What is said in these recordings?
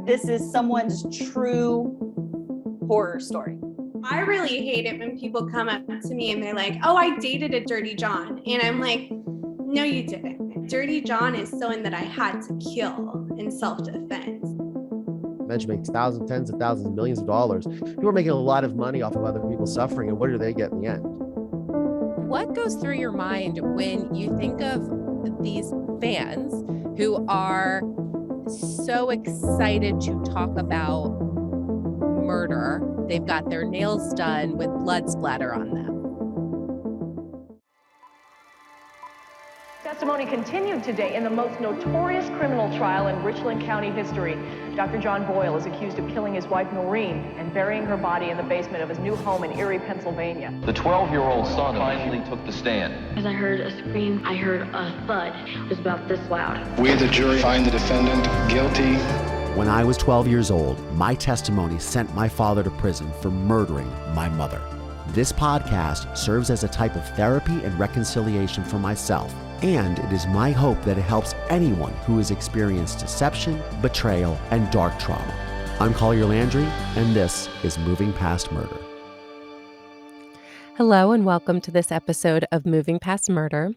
this is someone's true horror story. I really hate it when people come up to me and they're like, oh, I dated a dirty John. And I'm like, no, you didn't. Dirty John is someone that I had to kill in self-defense. Mensch makes thousands, tens of thousands, millions of dollars. People are making a lot of money off of other people's suffering. And what do they get in the end? What goes through your mind when you think of these fans who are so excited to talk about murder? They've got their nails done with blood splatter on them. Testimony continued today in the most notorious criminal trial in Richland County history. Dr. John Boyle is accused of killing his wife Noreen and burying her body in the basement of his new home in Erie, Pennsylvania. The 12-year-old son finally took the stand. As I heard a scream, I heard a thud. It was about this loud. We, the jury, find the defendant guilty. When I was 12 years old, my testimony sent my father to prison for murdering my mother. This podcast serves as a type of therapy and reconciliation for myself, and it is my hope that it helps anyone who has experienced deception, betrayal, and dark trauma. I'm Collier Landry, and this is Moving Past Murder. Hello and welcome to this episode of Moving Past Murder.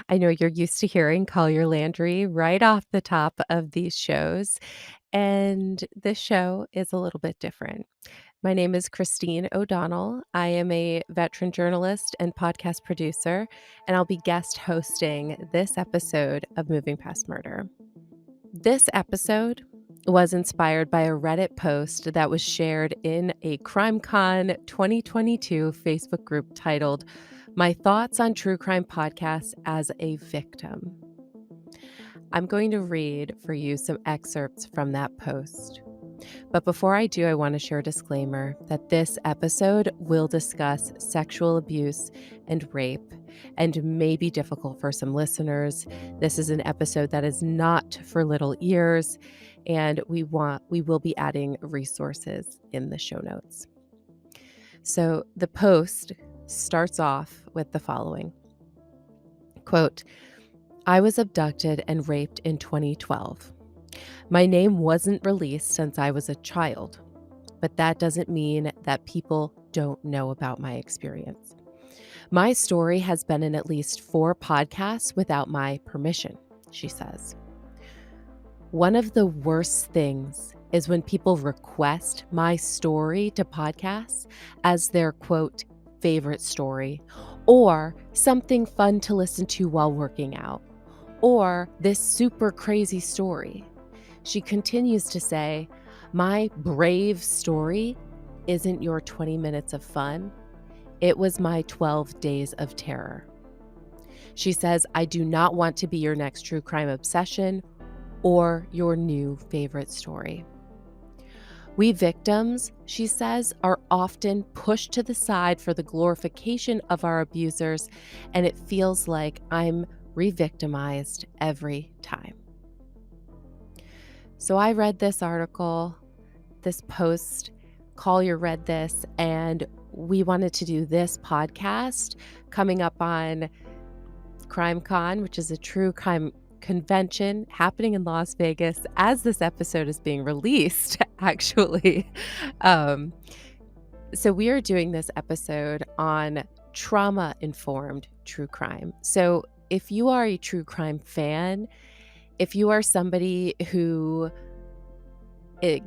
I know you're used to hearing Collier Landry right off the top of these shows, and this show is a little bit different. My name is Christine O'Donnell. I am a veteran journalist and podcast producer, and I'll be guest hosting this episode of Moving Past Murder. This episode was inspired by a Reddit post that was shared in a CrimeCon 2022 Facebook group titled, "My Thoughts on True Crime Podcasts as a Victim." I'm going to read for you some excerpts from that post. But before I do, I want to share a disclaimer that this episode will discuss sexual abuse and rape and may be difficult for some listeners. This is an episode that is not for little ears, and we will be adding resources in the show notes. So the post starts off with the following. Quote, "I was abducted and raped in 2012. My name wasn't released since I was a child, but that doesn't mean that people don't know about my experience. My story has been in at least 4 podcasts without my permission," she says. "One of the worst things is when people request my story to podcasts as their, quote, favorite story, or something fun to listen to while working out, or this super crazy story." She continues to say, "My brave story isn't your 20 minutes of fun. It was my 12 days of terror." She says, "I do not want to be your next true crime obsession or your new favorite story." "We victims," she says, "are often pushed to the side for the glorification of our abusers, and it feels like I'm re-victimized every time." So I read this article, this post, Collier read this, and we wanted to do this podcast coming up on CrimeCon, which is a true crime convention happening in Las Vegas as this episode is being released, actually. So we are doing this episode on trauma-informed true crime. So if you are a true crime fan, if you are somebody who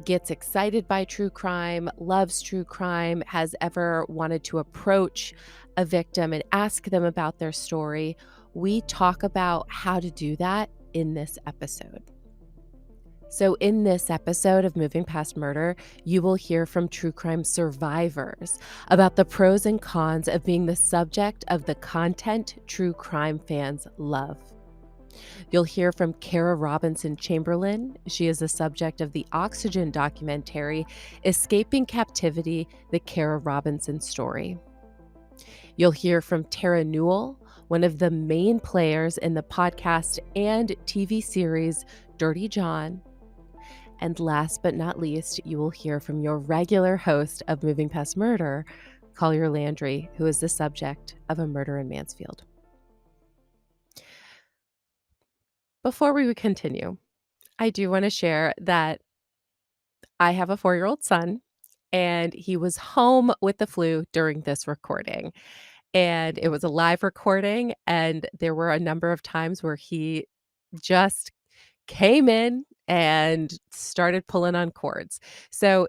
gets excited by true crime, loves true crime, has ever wanted to approach a victim and ask them about their story, we talk about how to do that in this episode. So in this episode of Moving Past Murder, you will hear from true crime survivors about the pros and cons of being the subject of the content true crime fans love. You'll hear from Kara Robinson Chamberlain. She is the subject of the Oxygen documentary, Escaping Captivity, the Kara Robinson Story. You'll hear from Tara Newell, one of the main players in the podcast and TV series Dirty John. And last but not least, you will hear from your regular host of Moving Past Murder, Collier Landry, who is the subject of a murder in Mansfield. Before we continue, I do want to share that I have a 4-year-old son, and he was home with the flu during this recording. And it was a live recording, and there were a number of times where he just came in and started pulling on cords. So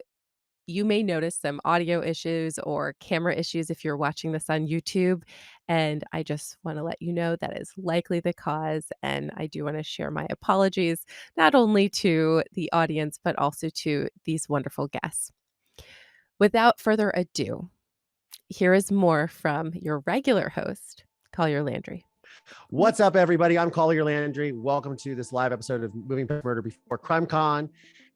you may notice some audio issues or camera issues if you're watching this on YouTube. And I just want to let you know that is likely the cause. And I do want to share my apologies, not only to the audience, but also to these wonderful guests. Without further ado, here is more from your regular host, Collier Landry. What's up, everybody? I'm Collier Landry. Welcome to this live episode of Moving Past Murder before CrimeCon.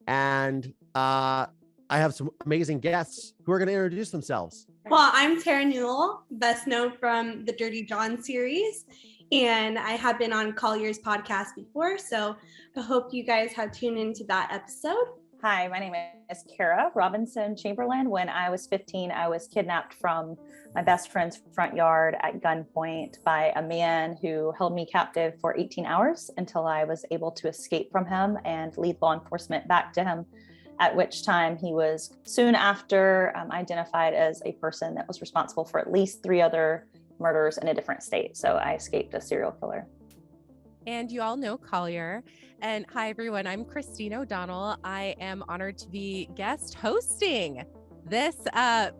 And I have some amazing guests who are going to introduce themselves. Well, I'm Tara Newell, best known from the Dirty John series. And I have been on Collier's podcast before. So I hope you guys have tuned into that episode. Hi, my name is Kara Robinson Chamberlain. When I was 15, I was kidnapped from my best friend's front yard at gunpoint by a man who held me captive for 18 hours until I was able to escape from him and lead law enforcement back to him, at which time he was soon after identified as a person that was responsible for at least 3 other murders in a different state. So I escaped a serial killer. And you all know Collier. And hi, everyone. I'm Christine O'Donnell. I am honored to be guest hosting this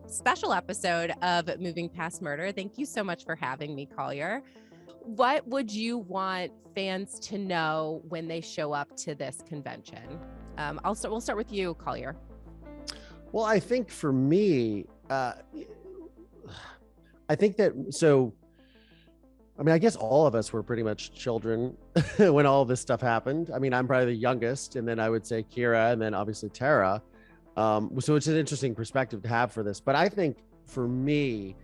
special episode of Moving Past Murder. Thank you so much for having me, Collier. What would you want fans to know when they show up to this convention? We'll start with you, Collier. Well, I think for me, I guess all of us were pretty much children when all this stuff happened. I mean, I'm probably the youngest, and then I would say Kira, and then obviously Tara. So it's an interesting perspective to have for this. But I think for me,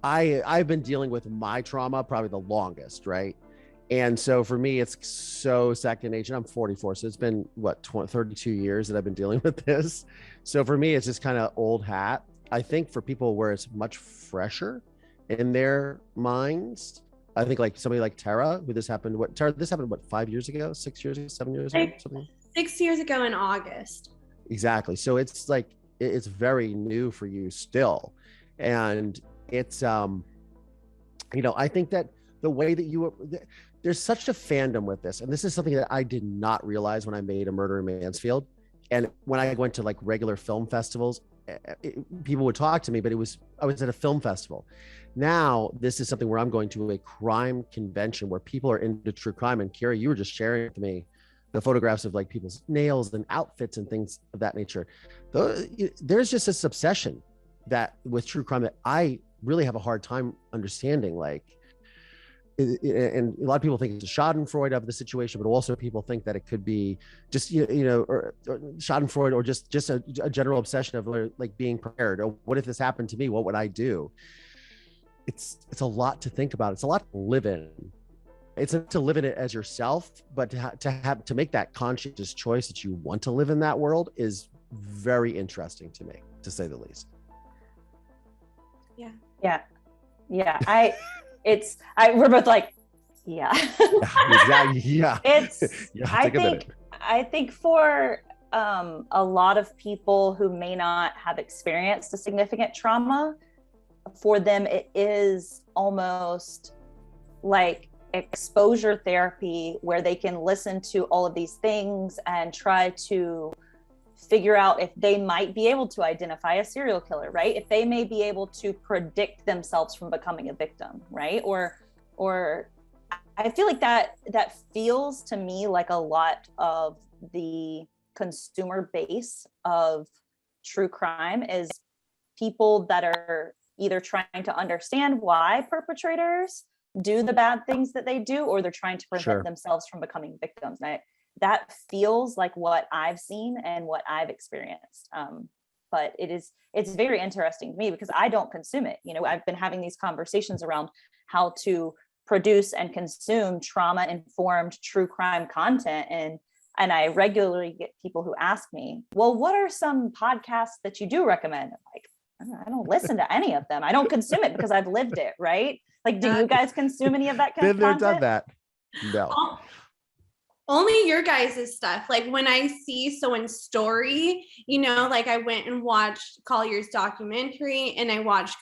I've been dealing with my trauma probably the longest, right? And so for me, it's so second nature. I'm 44, so it's been 32 years that I've been dealing with this. So for me, it's just kind of old hat. I think for people where it's much fresher in their minds, I think like somebody like Tara, who this happened, 5 years ago, 6 years ago, 7 years ago, something? 6 years ago in August. Exactly. So it's like, it's very new for you still. And it's, I think that the way that there's such a fandom with this, and this is something that I did not realize when I made A Murder in Mansfield. And when I went to like regular film festivals, people would talk to me, but I was at a film festival. Now, this is something where I'm going to a crime convention where people are into true crime. And Kira, you were just sharing with me the photographs of like people's nails and outfits and things of that nature. There's just this obsession that with true crime that I really have a hard time understanding. Like, and a lot of people think it's a Schadenfreude of the situation, but also people think that it could be just, or Schadenfreude, or just a general obsession of like being prepared. Or what if this happened to me? What would I do? It's a lot to think about. It's a lot to live in. It's to live in it as yourself, but to make that conscious choice that you want to live in that world is very interesting to me, to say the least. Yeah. We're both like, yeah. Exactly. Yeah. I think for a lot of people who may not have experienced a significant trauma, for them it is almost like exposure therapy, where they can listen to all of these things and try to figure out if they might be able to identify a serial killer, right? If they may be able to predict themselves from becoming a victim, right? Or I feel like that feels to me like a lot of the consumer base of true crime is people that are either trying to understand why perpetrators do the bad things that they do, or they're trying to prevent themselves from becoming victims. And that feels like what I've seen and what I've experienced. But it's very interesting to me because I don't consume it. I've been having these conversations around how to produce and consume trauma-informed true crime content. And I regularly get people who ask me, well, what are some podcasts that you do recommend? I'm like, I don't listen to any of them. I don't consume it because I've lived it, right? Like, do you guys consume any of that kind of content? Been there, done that. No. Only your guys' stuff. Like when I see someone's story, you know, like I went and watched Collier's documentary and I watched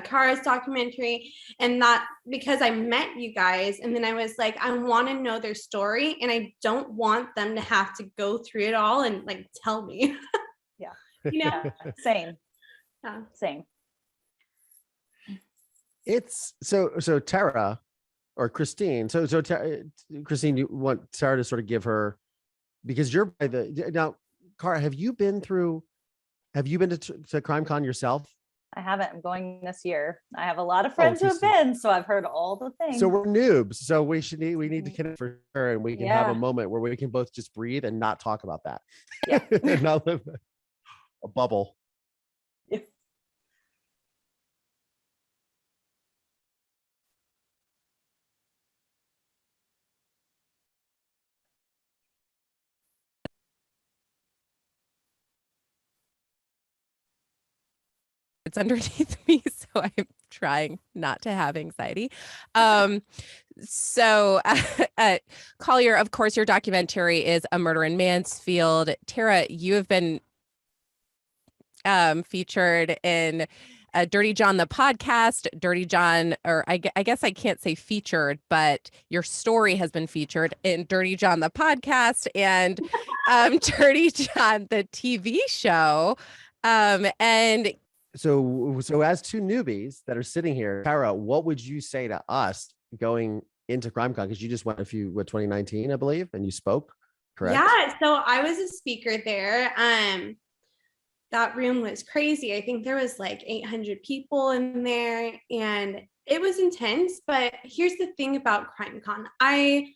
Kara's documentary, and that because I met you guys, and then I was like, I want to know their story, and I don't want them to have to go through it all and like tell me. Yeah. You know? Yeah. Same. Yeah. Same. It's so Tara or Christine. So Christine, you want Tara to sort of give her, because you're by the now, Cara, have you been to CrimeCon yourself? I haven't. I'm going this year. I have a lot of friends who have been, so I've heard all the things. So we're noobs. So we need to connect for sure, and we can have a moment where we can both just breathe and not talk about that. Yeah. And not live a bubble. It's underneath me, so I'm trying not to have anxiety. Collier, of course, your documentary is A Murder in Mansfield. Tara, you have been featured in Dirty John the podcast, Dirty John, or I guess I can't say featured, but your story has been featured in Dirty John the podcast and Dirty John the TV show. And so as two newbies that are sitting here, Tara, what would you say to us going into CrimeCon? Because you just went 2019, I believe, and you spoke, correct? Yeah, so I was a speaker there. That room was crazy. I think there was like 800 people in there, and it was intense. But here's the thing about CrimeCon. I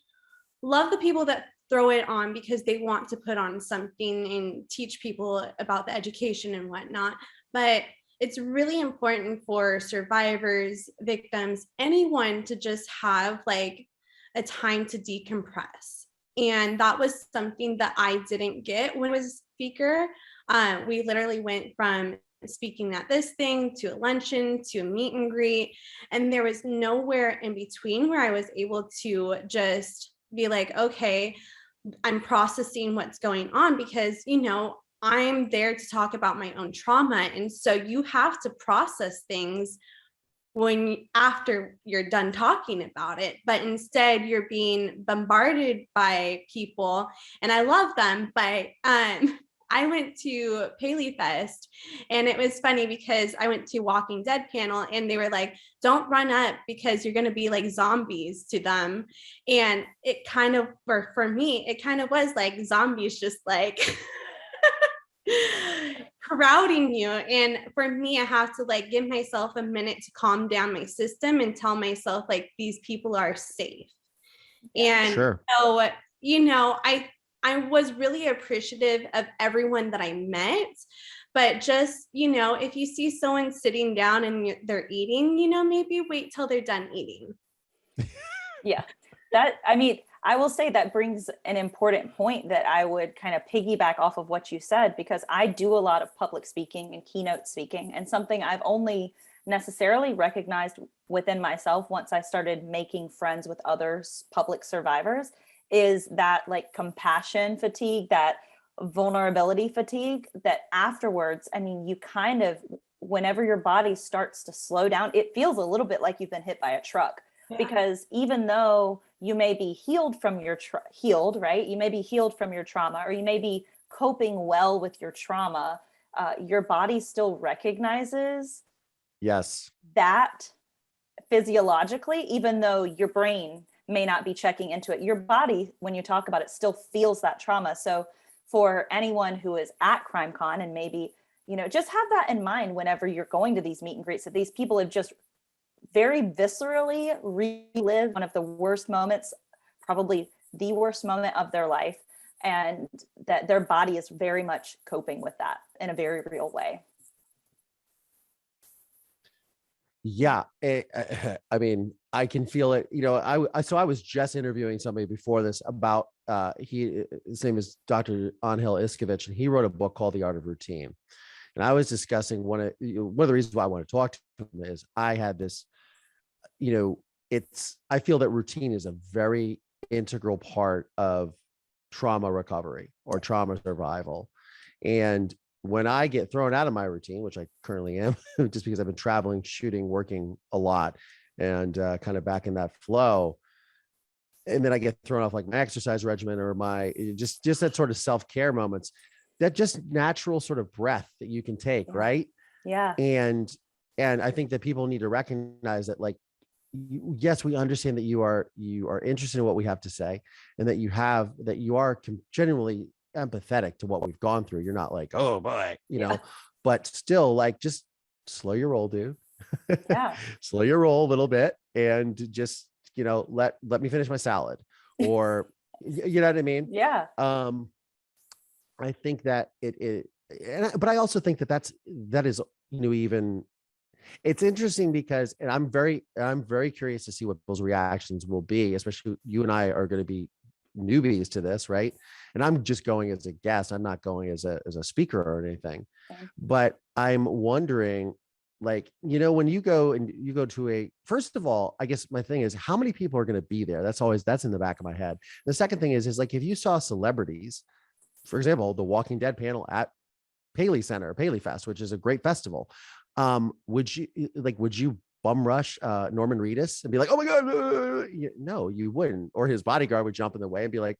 love the people that throw it on because they want to put on something and teach people about the education and whatnot. But it's really important for survivors, victims, anyone to just have like a time to decompress. And that was something that I didn't get when I was a speaker. We literally went from speaking at this thing to a luncheon to a meet and greet. And there was nowhere in between where I was able to just be like, okay, I'm processing what's going on, because, you know, I'm there to talk about my own trauma. And so you have to process things after you're done talking about it, but instead you're being bombarded by people, and I love them, but I went to Paley Fest, and it was funny because I went to Walking Dead panel, and they were like, don't run up because you're going to be like zombies to them. And it kind of, for me, it kind of was like zombies, just like crowding you. And for me, I have to like give myself a minute to calm down my system and tell myself like these people are safe. And so, you know, I was really appreciative of everyone that I met, but just, you know, if you see someone sitting down and they're eating, you know, maybe wait till they're done eating. Yeah, I will say that brings an important point that I would kind of piggyback off of what you said, because I do a lot of public speaking and keynote speaking, and something I've only necessarily recognized within myself once I started making friends with other public survivors is that like compassion fatigue, that vulnerability fatigue, that afterwards, I mean, you kind of, whenever your body starts to slow down, it feels a little bit like you've been hit by a truck. Because even though you may be healed from your right? You may be healed from your trauma, or you may be coping well with your trauma. Your body still recognizes that physiologically, even though your brain may not be checking into it. Your body, when you talk about it, still feels that trauma. So for anyone who is at CrimeCon, and maybe, you know, just have that in mind whenever you're going to these meet and greets, that these people have just very viscerally relive one of the worst moments, probably the worst moment of their life, and that their body is very much coping with that in a very real way. Yeah, I mean, I can feel it. You know, I was just interviewing somebody before this about his name is Dr. Angel Iskovich, and he wrote a book called The Art of Routine. And I was discussing one of the reasons why I want to talk to him is I had this, you know, I feel that routine is a very integral part of trauma recovery or trauma survival. And when I get thrown out of my routine, which I currently am, just because I've been traveling, shooting, working a lot, and kind of back in that flow, and then I get thrown off like my exercise regimen or my just that sort of self-care moments, that just natural sort of breath that you can take, right? Yeah. And I think that people need to recognize that, like, yes, we understand that you are interested in what we have to say, and that you are genuinely empathetic to what we've gone through. You're not like, oh boy, you know, but still, like, just slow your roll, dude. Yeah. Slow your roll a little bit, and just, you know, let me finish my salad, or you know what I mean? Yeah. I think that but I also think that is, you know, even, it's interesting because, and I'm very curious to see what people's reactions will be, especially you and I are going to be newbies to this, right? And I'm just going as a guest. I'm not going as a speaker or anything. But I'm wondering, like, you know, when you go to first of all, I guess my thing is, how many people are going to be there? That's in the back of my head. The second thing is like, if you saw celebrities, for example, the Walking Dead panel at Paley Fest, which is a great festival, would you bum rush Norman Reedus and be like, oh my God, no, you wouldn't. Or his bodyguard would jump in the way and be like,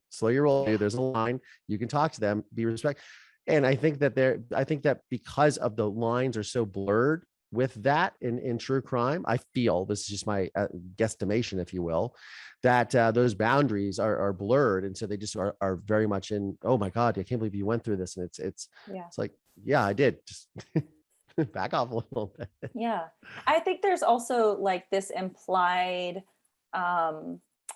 slow your roll, dude, there's a line, you can talk to them, be respectful. And I think that because of the lines are so blurred with that in true crime, I feel, this is just my guesstimation, if you will, that those boundaries are blurred. And so they just are very much in, oh my God, I can't believe you went through this. And it's like, yeah, I did. Just back off a little bit. Yeah. I think there's also like this implied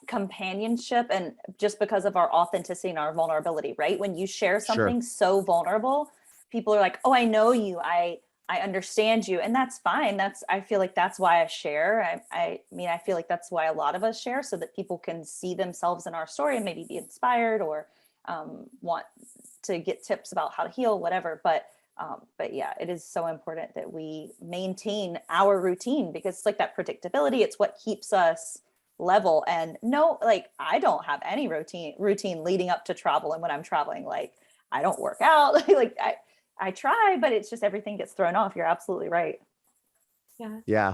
companionship, and just because of our authenticity and our vulnerability, right? When you share something so vulnerable, people are like, oh, I know you, I understand you. And that's fine. I feel like that's why I share. I mean, I feel like that's why a lot of us share, so that people can see themselves in our story and maybe be inspired, or want to get tips about how to heal, whatever. But yeah, it is so important that we maintain our routine, because it's like that predictability. It's what keeps us level. And no, like, I don't have any routine leading up to travel. And when I'm traveling, like, I don't work out. Like I try, but it's just everything gets thrown off. You're absolutely right. Yeah.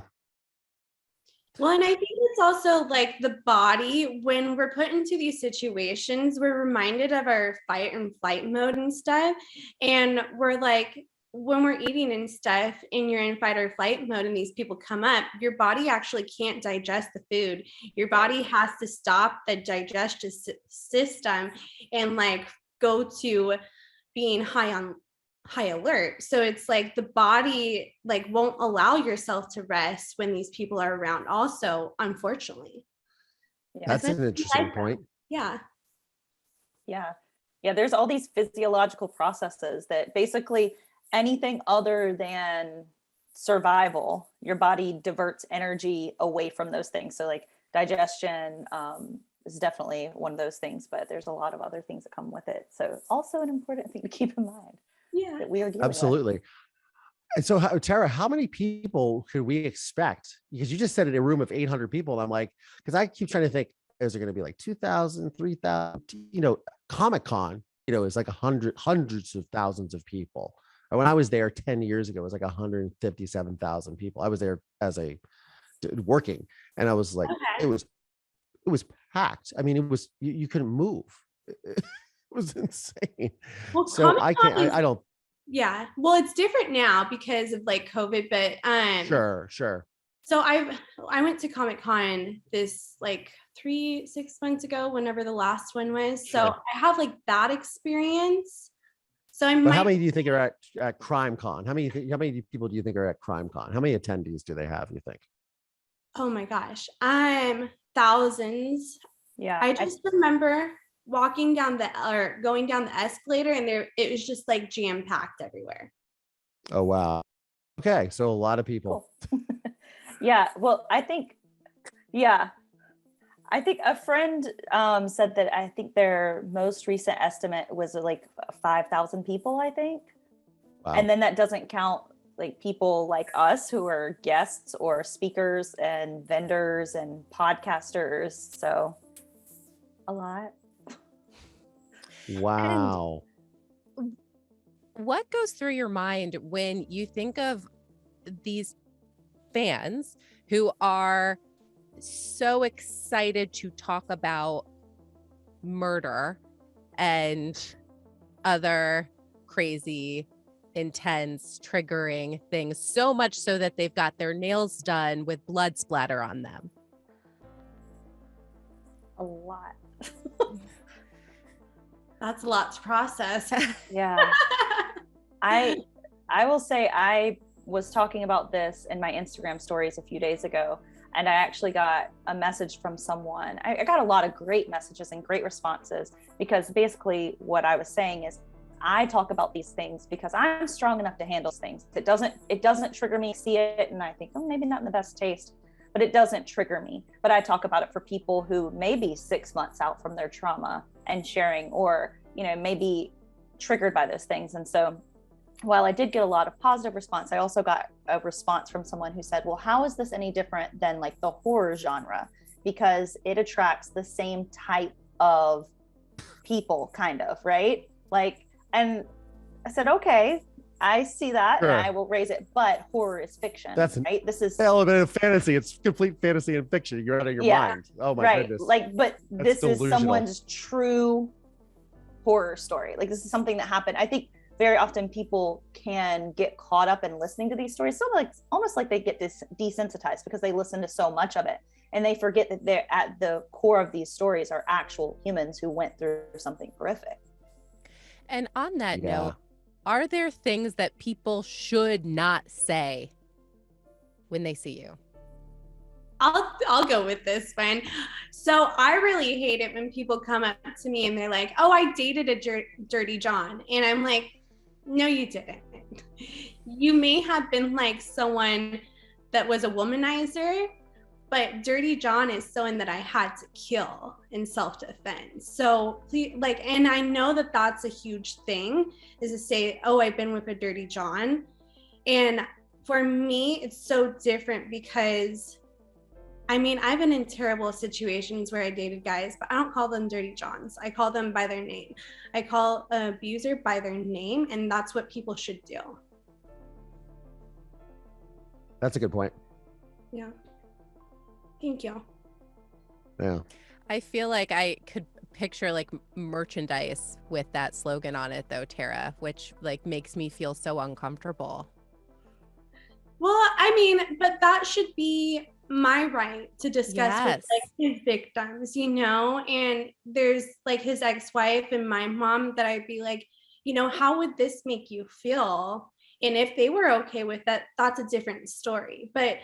Well, and I think it's also like the body, when we're put into these situations, we're reminded of our fight and flight mode and stuff. And we're like, when we're eating and stuff and you're in fight or flight mode and these people come up, your body actually can't digest the food. Your body has to stop the digestive system and like go to being high alert. So it's like the body like won't allow yourself to rest when these people are around also, unfortunately. That's an interesting point. Yeah. There's all these physiological processes that basically anything other than survival, your body diverts energy away from those things. So like digestion is definitely one of those things, but there's a lot of other things that come with it. So also an important thing to keep in mind. That we are dealing absolutely with. And so, Tara, how many people could we expect? Because you just said in a room of 800 people, and I'm like, because I keep trying to think, is there going to be like 2,000, 3,000? You know, CrimeCon, you know, is like hundreds of thousands of people. When I was there 10 years ago, it was like 157,000 people. I was there as working, and I was like, it was packed. I mean, it was, you couldn't move. It was insane. Well, so I don't. Yeah. Well, it's different now because of like COVID, but Sure. So I went to CrimeCon this like 6 months ago, whenever the last one was. So I have like that experience. So how many do you think are at CrimeCon? How many people do you think are at CrimeCon? How many attendees do they have, you think? Oh my gosh. Thousands. Yeah. I just remember going down the escalator, and it was just like jam-packed everywhere. Oh wow. Okay, so a lot of people. Cool. Yeah, well, I think a friend said that I think their most recent estimate was like 5,000 people, I think. Wow. And then that doesn't count like people like us who are guests or speakers and vendors and podcasters. So A lot. Wow. And what goes through your mind when you think of these fans who are so excited to talk about murder and other crazy, intense, triggering things, so much so that they've got their nails done with blood splatter on them? A lot. That's a lot to process. Yeah. I will say I was talking about this in my Instagram stories a few days ago, and I actually got a message from someone. I got a lot of great messages and great responses, because basically what I was saying is I talk about these things because I'm strong enough to handle things. It doesn't trigger me, see it, and I think, oh, maybe not in the best taste, but it doesn't trigger me. But I talk about it for people who may be 6 months out from their trauma and sharing, or, you know, maybe triggered by those things. And so while I did get a lot of positive response, I also got a response from someone who said, well, how is this any different than like the horror genre? Because it attracts the same type of people, kind of, right? Like, and I said, okay, I see that, Sure. and I will raise it, but horror is fiction. That's right. This is element of fantasy. It's complete fantasy and fiction. You're out of your mind. Oh my goodness. Like, but That's this is delusional. someone's true horror story. Like, this is something that happened. I think very often people can get caught up in listening to these stories, so like almost like they get desensitized because they listen to so much of it, and they forget that they're at the core of these stories are actual humans who went through something horrific. And on that note, are there things that people should not say when they see you? I'll go with this one. So I really hate it when people come up to me and they're like, oh, I dated a dirty John. And I'm like, no, you didn't. You may have been like someone that was a womanizer, but Dirty John is someone that I had to kill in self-defense. So please, like, and I know that that's a huge thing, is to say, oh, I've been with a Dirty John. And for me, it's so different because, I mean, I've been in terrible situations where I dated guys, but I don't call them Dirty Johns. I call them by their name. I call an abuser by their name, and that's what people should do. That's a good point. Yeah. Thank you. Yeah. I feel like I could picture like merchandise with that slogan on it though, Tara, which like makes me feel so uncomfortable. Well, I mean, but that should be my right to discuss with like his victims, you know, and there's like his ex-wife and my mom that I'd be like, you know, how would this make you feel? And if they were okay with that, that's a different story. But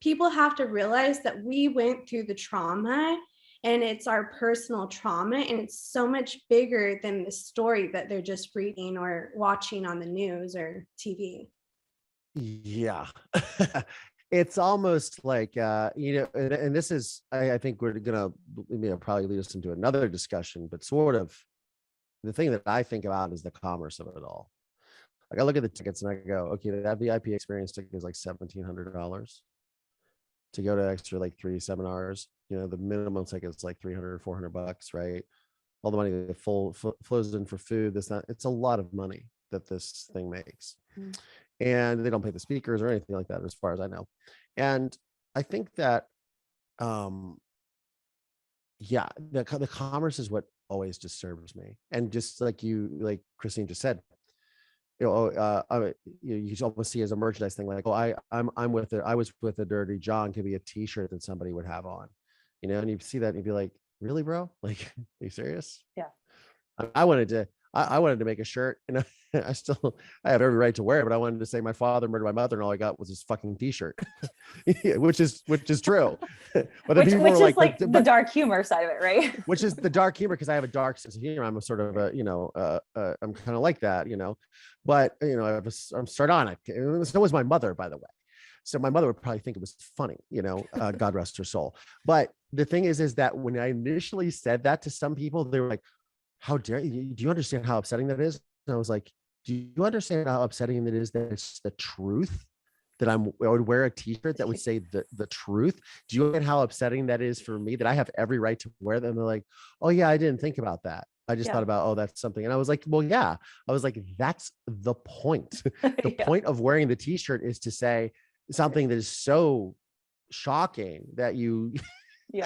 people have to realize that we went through the trauma, and it's our personal trauma, and it's so much bigger than the story that they're just reading or watching on the news or TV. Yeah. It's almost like, you know, and this is, I think we're going to probably lead us into another discussion, but sort of the thing that I think about is the commerce of it all. Like, I look at the tickets and I go, okay, that VIP experience ticket is like $1,700 to go to extra like 3 seminars. You know, the minimum ticket is like $300 or $400, right? All the money that flows in for food, it's a lot of money that this thing makes. And they don't pay the speakers or anything like that, as far as I know. And I think that, yeah, the commerce is what always disturbs me. And just like Christine just said, you know, you almost see as a merchandise thing, like, oh, I was with a Dirty John could be a T-shirt that somebody would have on, you know, and you see that and you'd be like, really, bro? Like, are you serious? Yeah. I wanted to make a shirt, and I have every right to wear it, but I wanted to say my father murdered my mother, and all I got was his fucking T-shirt, which is true. But which is like the dark humor side of it, right? Which is the dark humor, because I have a dark sense of humor. I'm a sort of a, you know, I'm kind of like that, you know, but you know, I'm sardonic. So was my mother, by the way. So my mother would probably think it was funny, you know, God rest her soul. But the thing is that when I initially said that to some people, they were like, how dare you? Do you understand how upsetting that is? And I was like, do you understand how upsetting it is that it's the truth that I would wear a t-shirt that would say the truth. Do you get how upsetting that is for me, that I have every right to wear them? They're like, oh yeah, I didn't think about that. I just thought about, oh, that's something. And I was like, well, yeah. I was like, that's the point. The point of wearing the t-shirt is to say something that is so shocking that you you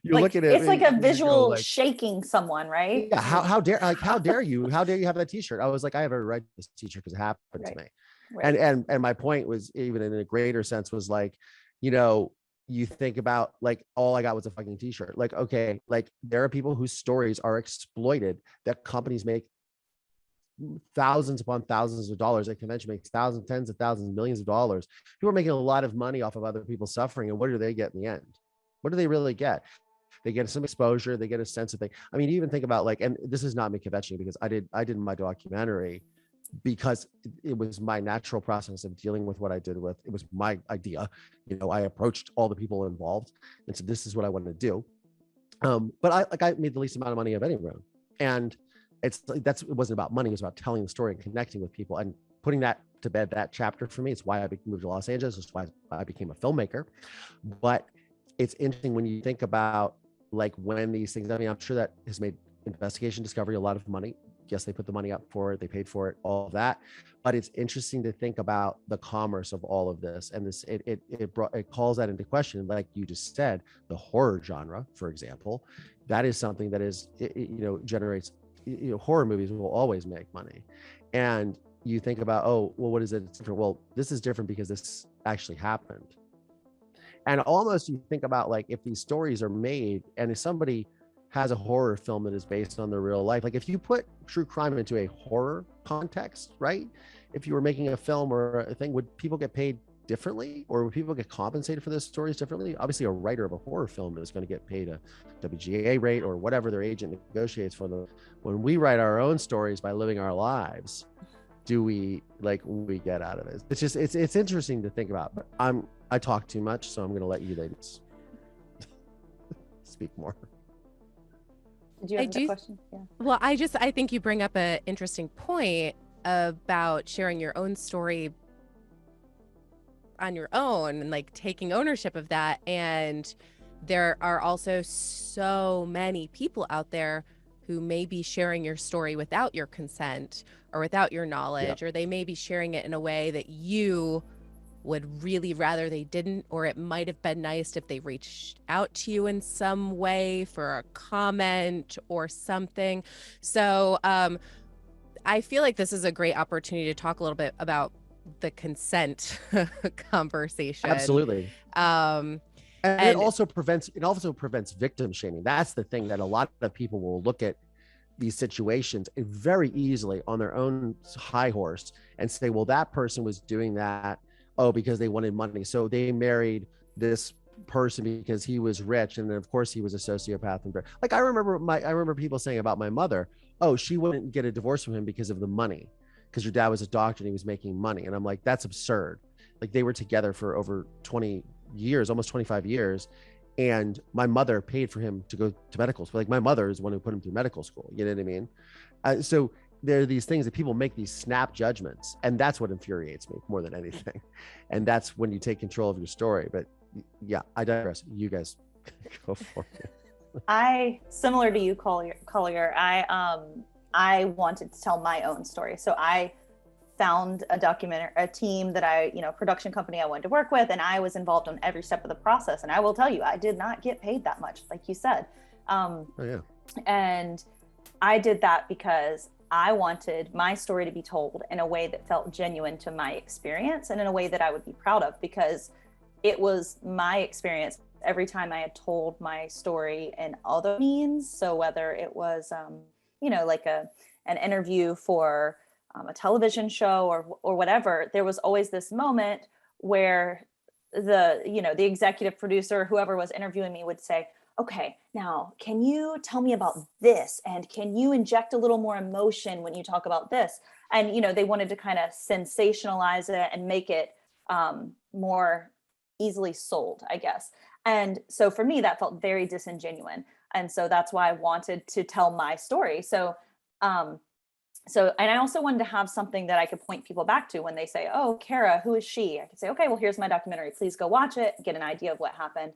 like, look at it. It's like a visual like, shaking someone, right? Yeah. How dare you? How dare you have that t-shirt? I was like, I have a right to this t-shirt because it happened to me. Right. And my point was, even in a greater sense, was like, you know, you think about like, all I got was a fucking t-shirt. Like, okay, like there are people whose stories are exploited, that companies make thousands upon thousands of dollars. A convention makes thousands, tens of thousands, millions of dollars. People are making a lot of money off of other people's suffering. And what do they get in the end? What do they really get? They get some exposure. They get a sense of thing. I mean, even think about like, and this is not me kvetching, because I did my documentary because it was my natural process of dealing with what I did with. It was my idea. You know, I approached all the people involved and said, this is what I want to do. But I made the least amount of money of anyone. And it wasn't about money. It was about telling the story and connecting with people and putting that to bed, that chapter for me. It's why I moved to Los Angeles. It's why I became a filmmaker. But it's interesting when you think about like when these things, I mean, I'm sure that has made investigation discovery a lot of money. Yes, they put the money up for it, they paid for it, all of that. But it's interesting to think about the commerce of all of this. And this, it calls that into question. Like you just said, the horror genre, for example, that is something that is, generates, horror movies will always make money. And you think about, oh, well, what is it? It's different. Well, this is different because this actually happened. And almost you think about like, if these stories are made and if somebody has a horror film that is based on their real life, like if you put true crime into a horror context, right? If you were making a film or a thing, would people get paid differently, or would people get compensated for those stories differently? Obviously, a writer of a horror film is going to get paid a WGA rate or whatever their agent negotiates for them. When we write our own stories by living our lives, do we get out of it? It's just, it's interesting to think about, but I talk too much, so I'm going to let you ladies speak more. Did you have a question? Yeah. Well, I think you bring up an interesting point about sharing your own story on your own and like taking ownership of that. And there are also so many people out there who may be sharing your story without your consent or without your knowledge, or they may be sharing it in a way that you would really rather they didn't, or it might have been nice if they reached out to you in some way for a comment or something. So I feel like this is a great opportunity to talk a little bit about the consent conversation. Absolutely. And it also prevents victim shaming. That's the thing, that a lot of people will look at these situations very easily on their own high horse and say, well, that person was doing that, because they wanted money. So they married this person because he was rich. And then of course he was a sociopath. And like, I remember people saying about my mother, oh, she wouldn't get a divorce from him because of the money, because your dad was a doctor and he was making money. And I'm like, that's absurd. Like, they were together for over 20 years, almost 25 years. And my mother paid for him to go to medical school. Like, my mother is the one who put him through medical school. You know what I mean? So there are these things that people make these snap judgments, and that's what infuriates me more than anything. And that's when you take control of your story. But yeah, I digress. You guys go for it. Similar to you, Collier, I wanted to tell my own story. So I found a team that production company I wanted to work with, and I was involved on every step of the process. And I will tell you, I did not get paid that much, like you said. And I did that because I wanted my story to be told in a way that felt genuine to my experience and in a way that I would be proud of, because it was my experience every time I had told my story in other means. So whether it was, like an interview for a television show or whatever, there was always this moment where the executive producer, whoever was interviewing me, would say, okay, now can you tell me about this? And can you inject a little more emotion when you talk about this? And, they wanted to kind of sensationalize it and make it more easily sold, I guess. And so for me, that felt very disingenuous. And so that's why I wanted to tell my story. So So, and I also wanted to have something that I could point people back to when they say, oh, Kara, who is she? I could say, okay, well, here's my documentary. Please go watch it, get an idea of what happened.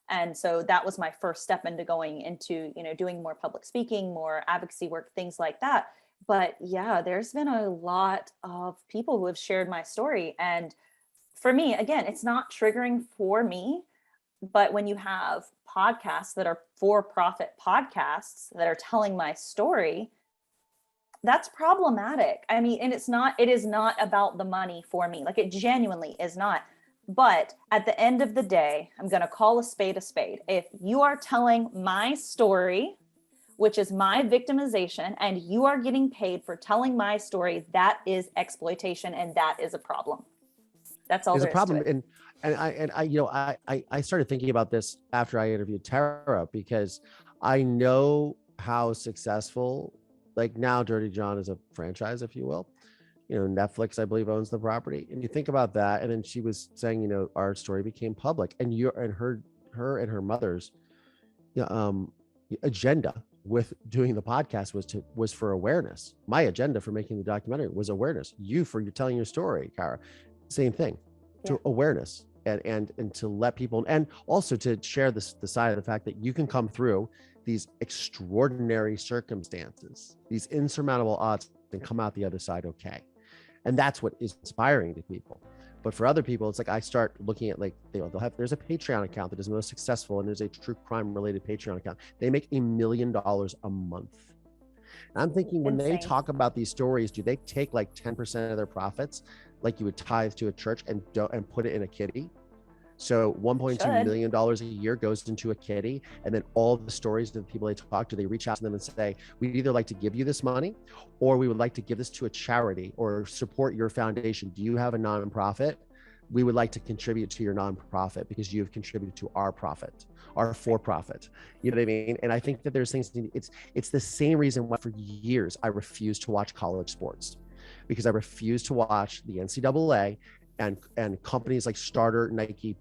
And so that was my first step into going into, doing more public speaking, more advocacy work, things like that. But yeah, there's been a lot of people who have shared my story. And for me, again, it's not triggering for me, but when you have podcasts that are for-profit podcasts that are telling my story, that's problematic. I mean, and it is not about the money for me. Like, it genuinely is not. But at the end of the day, I'm going to call a spade a spade. If you are telling my story, which is my victimization, and you are getting paid for telling my story, that is exploitation, and that is a problem. That's all There's there a problem. is to it. And I started thinking about this after I interviewed Tara, because I know how successful, like, now Dirty John is a franchise, if you will. Netflix, I believe, owns the property. And you think about that. And then she was saying, our story became public, and her and her mother's agenda with doing the podcast was for awareness. My agenda for making the documentary was awareness. You're telling your story, Kara, same thing, to awareness and to let people, and also to share the side of the fact that you can come through these extraordinary circumstances, these insurmountable odds, and come out the other side okay. And that's what is inspiring to people. But for other people, it's like, I start looking at, like, there's a Patreon account that is most successful, and there's a true crime related Patreon account. They make $1 million a month. And I'm thinking, when they talk about these stories, do they take like 10% of their profits, like you would tithe to a church, and put it in a kitty? So $1.2 million a year goes into a kitty, and then all the stories of the people they talk to, they reach out to them and say, we'd either like to give you this money, or we would like to give this to a charity or support your foundation. Do you have a nonprofit? We would like to contribute to your nonprofit because you have contributed to our profit, our for-profit. You know what I mean? And I think that there's things, it's the same reason why for years I refused to watch college sports, because I refused to watch the NCAA and companies like Starter, Nike,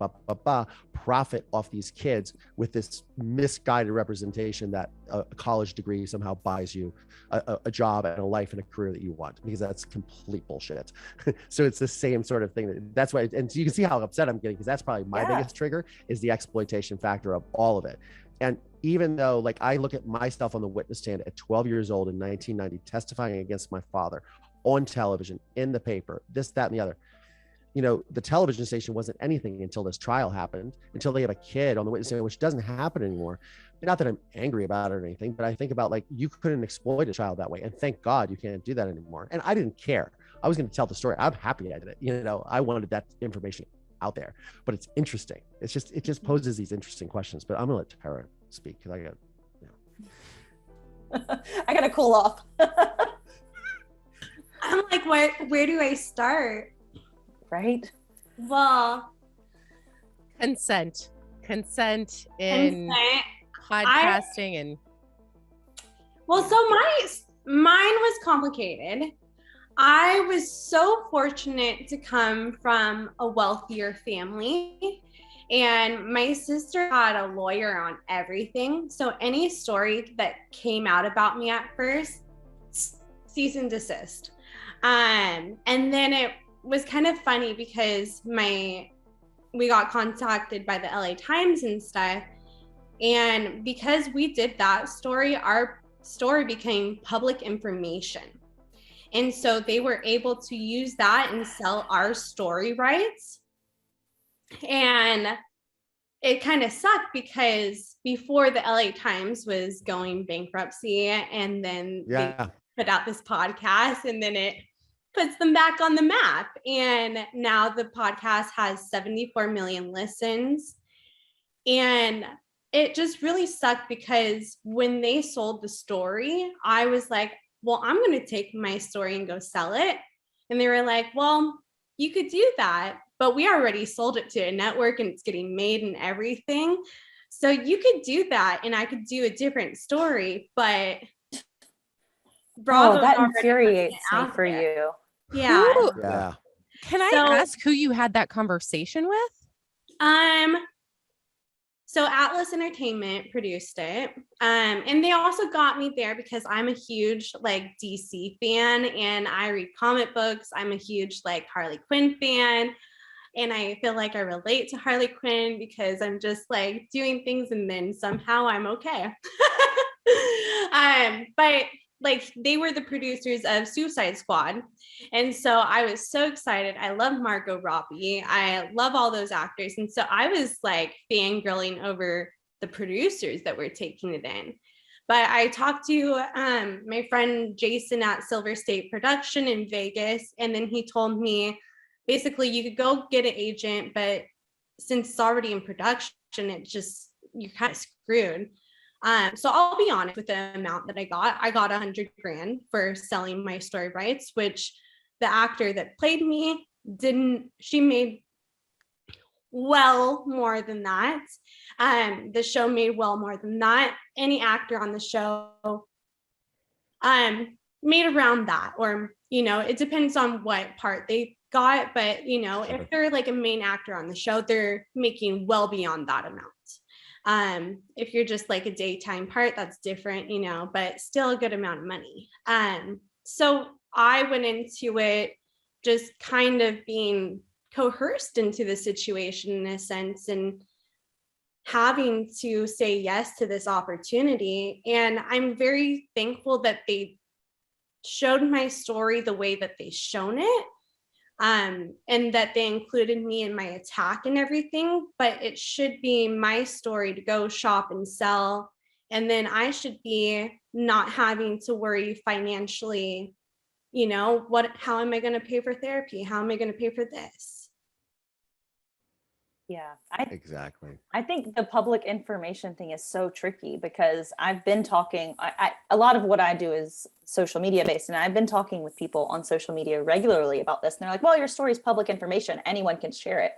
profit off these kids with this misguided representation that a college degree somehow buys you a job and a life and a career that you want, because that's complete bullshit. So it's the same sort of thing. That's why, and so you can see how upset I'm getting, because that's probably my biggest trigger, is the exploitation factor of all of it. And even though, like, I look at myself on the witness stand at 12 years old in 1990, testifying against my father on television, in the paper, this, that, and the other. The television station wasn't anything until this trial happened, until they have a kid on the witness stand, which doesn't happen anymore. Not that I'm angry about it or anything, but I think about, like, you couldn't exploit a child that way. And thank God you can't do that anymore. And I didn't care. I was going to tell the story. I'm happy I did it. I wanted that information out there, but it's interesting. It just poses these interesting questions, but I'm going to let Tara speak, because I got to cool off. I'm like, where do I start? Right? Well, consent in podcasting well, so mine was complicated. I was so fortunate to come from a wealthier family, and my sister had a lawyer on everything. So any story that came out about me at first, cease and desist. And then it was kind of funny, because we got contacted by the LA Times and stuff, and because we did that story, our story became public information, and so they were able to use that and sell our story rights. And it kind of sucked, because before the LA Times was going bankruptcy, and then they put out this podcast, and then it puts them back on the map. And now the podcast has 74 million listens. And it just really sucked, because when they sold the story, I was like, well, I'm going to take my story and go sell it. And they were like, well, you could do that, but we already sold it to a network and it's getting made and everything. So you could do that, and I could do a different story, but Bravo, that infuriates me for you. Yeah. Yeah. Can I ask who you had that conversation with? So Atlas Entertainment produced it. And they also got me there because I'm a huge like DC fan and I read comic books. I'm a huge like Harley Quinn fan. And I feel like I relate to Harley Quinn because I'm just like doing things and then somehow I'm okay. But like they were the producers of Suicide Squad. And so I was so excited. I love Margot Robbie. I love all those actors. And so I was like fangirling over the producers that were taking it in. But I talked to my friend Jason at Silver State Production in Vegas. And then he told me, basically, you could go get an agent, but since it's already in production, you're kind of screwed. So I'll be honest with the amount that I got. I got $100,000 for selling my story rights, which the actor that played me didn't. She made well more than that. The show made well more than that. Any actor on the show made around that, or it depends on what part they got, but if they're like a main actor on the show, they're making well beyond that amount. If you're just like a daytime part, that's different, but still a good amount of money. So I went into it just kind of being coerced into the situation in a sense, and having to say yes to this opportunity. And I'm very thankful that they showed my story the way that they shown it, and that they included me in my attack and everything. But it should be my story to go shop and sell, and then I should be not having to worry financially, how am I going to pay for therapy? How am I going to pay for this? Yeah, Exactly. I think the public information thing is so tricky because I've been talking, a lot of what I do is social media based, and I've been talking with people on social media regularly about this. And they're like, well, your story is public information. Anyone can share it.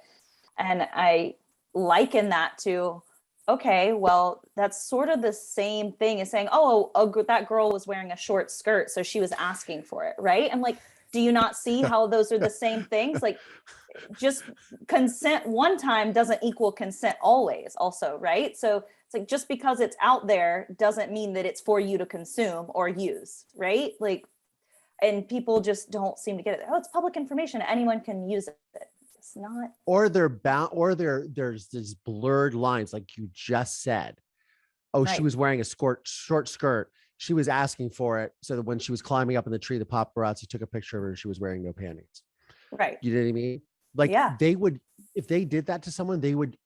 And I liken that to, okay, well, that's sort of the same thing as saying, that girl was wearing a short skirt, so she was asking for it, right? I'm like, do you not see how those are the same things? Like, just consent one time doesn't equal consent always also, right? So it's like, just because it's out there doesn't mean that it's for you to consume or use, right? Like, and people just don't seem to get it. Oh, it's public information, anyone can use it. It's not. Or they're bound, or there's these blurred lines, like you just said. Oh, right. She was wearing a short skirt. She was asking for it, so that when she was climbing up in the tree, the paparazzi took a picture of her and she was wearing no panties. Right. You know what I mean? Like, they would, if they did that to someone, they would,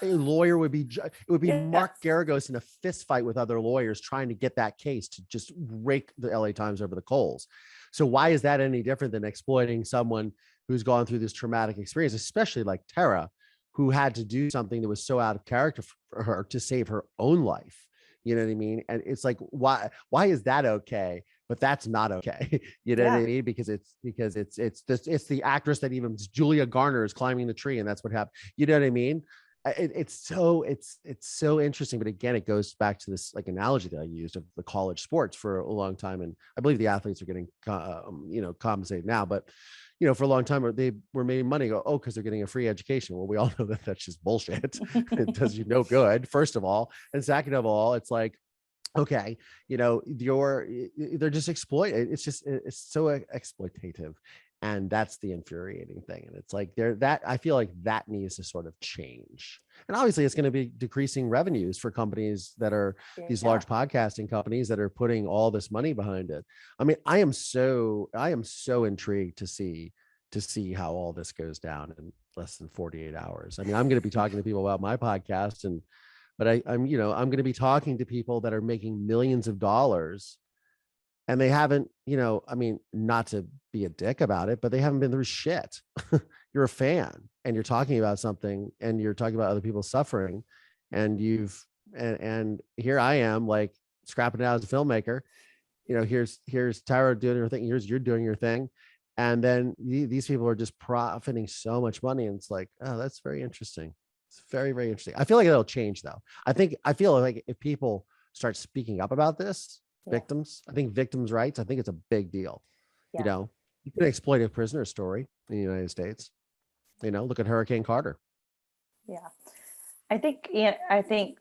a lawyer would be, it would be Mark Garagos in a fist fight with other lawyers trying to get that case to just rake the LA Times over the coals. So why is that any different than exploiting someone who's gone through this traumatic experience, especially like Tara, who had to do something that was so out of character for her to save her own life? You know what I mean? And it's like, why is that okay? But that's not okay. You know what I mean? Because it's the actress that even Julia Garner is climbing the tree, and that's what happened. You know what I mean? It's so interesting. But again, it goes back to this like analogy that I used of the college sports for a long time, and I believe the athletes are getting compensated now, but for a long time they were making money. Because they're getting a free education. Well, we all know that that's just bullshit. It does you no good, first of all, and second of all, it's like, okay, they're just exploiting. It's so exploitative, and that's the infuriating thing. And it's like I feel like that needs to sort of change. And obviously it's going to be decreasing revenues for companies that are these large podcasting companies that are putting all this money behind it. I mean, I am so intrigued to see how all this goes down in less than 48 hours. I mean, I'm going to be talking to people about my podcast, but I'm going to be talking to people that are making millions of dollars, and they haven't, I mean, not to be a dick about it, but they haven't been through shit. You're a fan and you're talking about something, and you're talking about other people suffering, and and here I am, like, scrapping it out as a filmmaker. Here's Tyra doing her thing. Here's you're doing your thing. And then these people are just profiting so much money. And it's like, oh, that's very interesting. It's very, very interesting. I feel like it'll change, though. I feel like if people start speaking up about this, victims, I think victims' rights, I think it's a big deal. You can exploit a prisoner story in the United States. Look at Hurricane Carter. Yeah. I think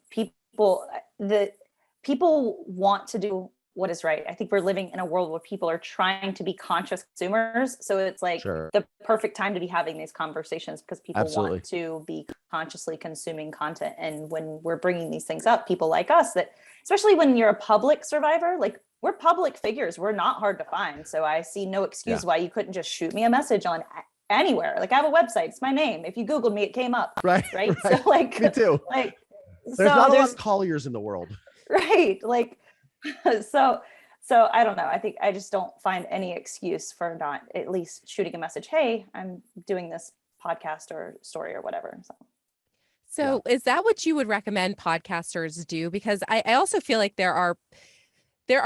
people want to do what is right. I think we're living in a world where people are trying to be conscious consumers. So it's like the perfect time to be having these conversations because people want to be consciously consuming content. And when we're bringing these things up, people like us, that especially when you're a public survivor, like we're public figures, we're not hard to find. So I see no excuse why you couldn't just shoot me a message on anywhere. Like I have a website, it's my name. If you Googled me, it came up. Right. So like, me too. Like, there's not a lot of Colliers in the world. Right. Like, so I don't know. I think I just don't find any excuse for not at least shooting a message. Hey, I'm doing this podcast or story or whatever. So is that what you would recommend podcasters do? Because I also feel like there are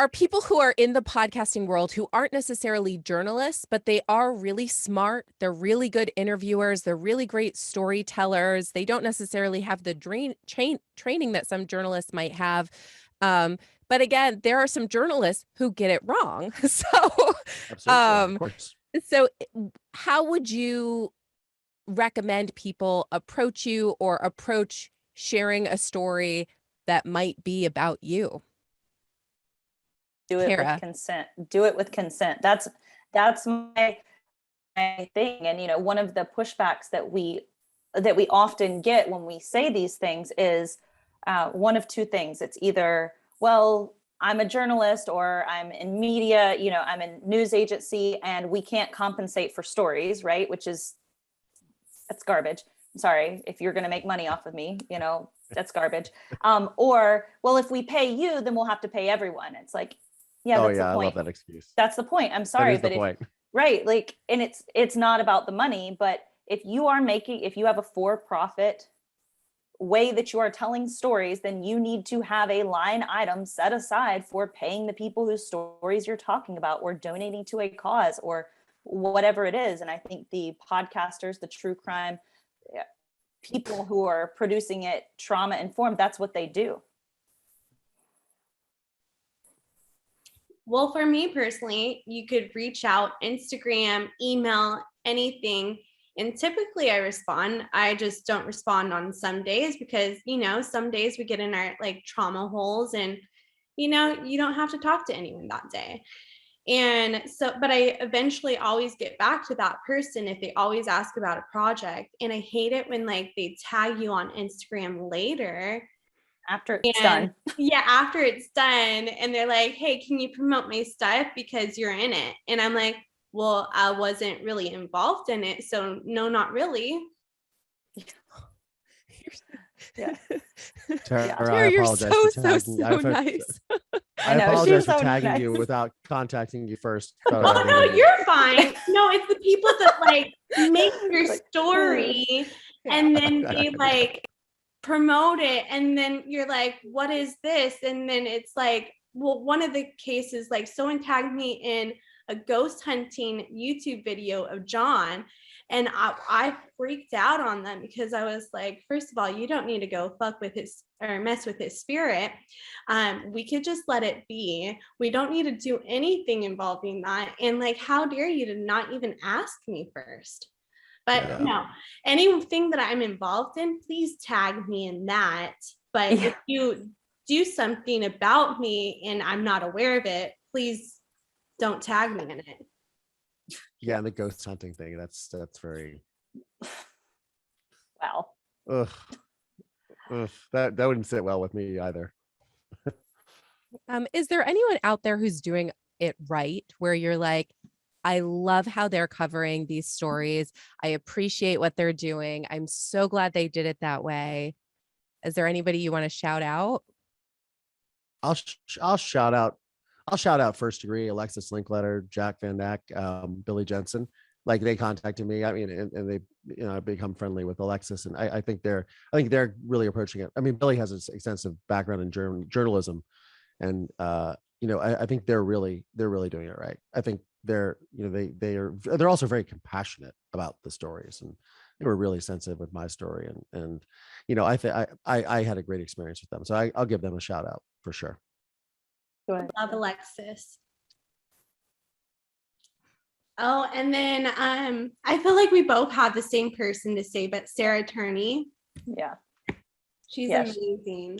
people who are in the podcasting world who aren't necessarily journalists, but they are really smart. They're really good interviewers. They're really great storytellers. They don't necessarily have the training that some journalists might have. But again, there are some journalists who get it wrong. Of course. So how would you recommend people approach you or approach sharing a story that might be about you? Do it with consent. Do it with consent. That's my thing. And one of the pushbacks that we often get when we say these things is one of two things. It's either, well, I'm a journalist or I'm in media, I'm in news agency and we can't compensate for stories, right? That's garbage. I'm sorry if you're going to make money off of me, that's garbage. Or, well, if we pay you, then we'll have to pay everyone. It's like, yeah, that's the point. I love that excuse. That's the point. I'm sorry, but right. Like, and it's not about the money, but if you have a for-profit way that you are telling stories, then you need to have a line item set aside for paying the people whose stories you're talking about or donating to a cause or whatever it is. And I think the podcasters, the true crime people who are producing it trauma informed, that's what they do. Well, for me personally, you could reach out, Instagram, email, anything. And typically I respond. I just don't respond on some days because, some days we get in our trauma holes and, you don't have to talk to anyone that day. And so, but I eventually always get back to that person if they always ask about a project. And I hate it when they tag you on Instagram later. After it's done. Yeah, after it's done. And they're like, hey, can you promote my stuff because you're in it? And I'm like, well, I wasn't really involved in it. So no, not really. Yeah. Tara, you're so nice. I apologize for tagging you without contacting you first. Oh, no, you're fine. No, it's the people that make your story and then they promote it and then you're like, what is this? And then it's well, one of the cases, someone tagged me in a ghost hunting YouTube video of John, and I freaked out on them because I was like, first of all, you don't need to go fuck with his or mess with his spirit. We could just let it be. We don't need to do anything involving that. And how dare you to not even ask me first? But no, anything that I'm involved in, please tag me in that. But if you do something about me and I'm not aware of it, please don't tag me in it. Yeah, and the ghost hunting thing, that's very wow. Ugh. That wouldn't sit well with me either. Is there anyone out there who's doing it right, where you're like, I love how they're covering these stories. I appreciate what they're doing. I'm so glad they did it that way. Is there anybody you want to shout out? I'll shout out First Degree, Alexis Linkletter, Jack Van Dyck, Billy Jensen. They contacted me. I mean, and they, I've become friendly with Alexis, and I think they're really approaching it. I mean, Billy has an extensive background in journalism, and I think they're really doing it right. I think they're also very compassionate about the stories, and they were really sensitive with my story, and I had a great experience with them, so I'll give them a shout out for sure. Love Alexis. Oh, and then I feel like we both have the same person to say, but Sarah Turney. Yeah. She's Yeah, amazing.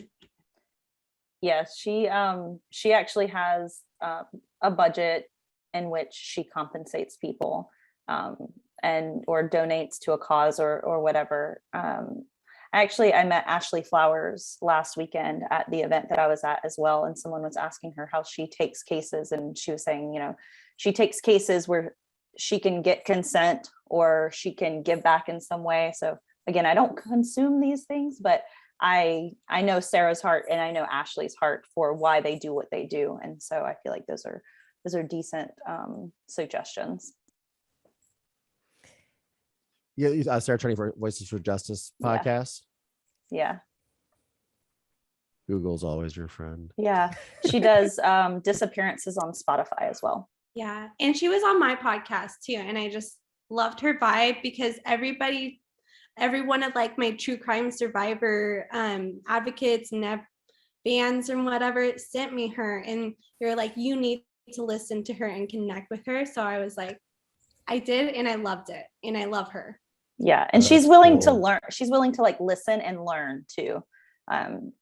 Yes, she actually has a budget in which she compensates people, and or donates to a cause or whatever. Actually, I met Ashley Flowers last weekend at the event that I was at as well, and someone was asking her how she takes cases, and she was saying, you know, she takes cases where she can get consent or she can give back in some way. So again, I don't consume these things, but I know Sarah's heart and I know Ashley's heart for why they do what they do, and so I feel like those are decent suggestions. Yeah, Sarah Attorney for Voices for Justice podcast. Yeah. Google's always your friend. Yeah, she does disappearances on Spotify as well. Yeah, and she was on my podcast too, and I just loved her vibe because every one of like my true crime survivor advocates and fans and whatever sent me her, and they're like, you need to listen to her and connect with her. So I was like, I did, and I loved it, and I love her. Yeah, and she's willing to learn. She's willing to like listen and learn too.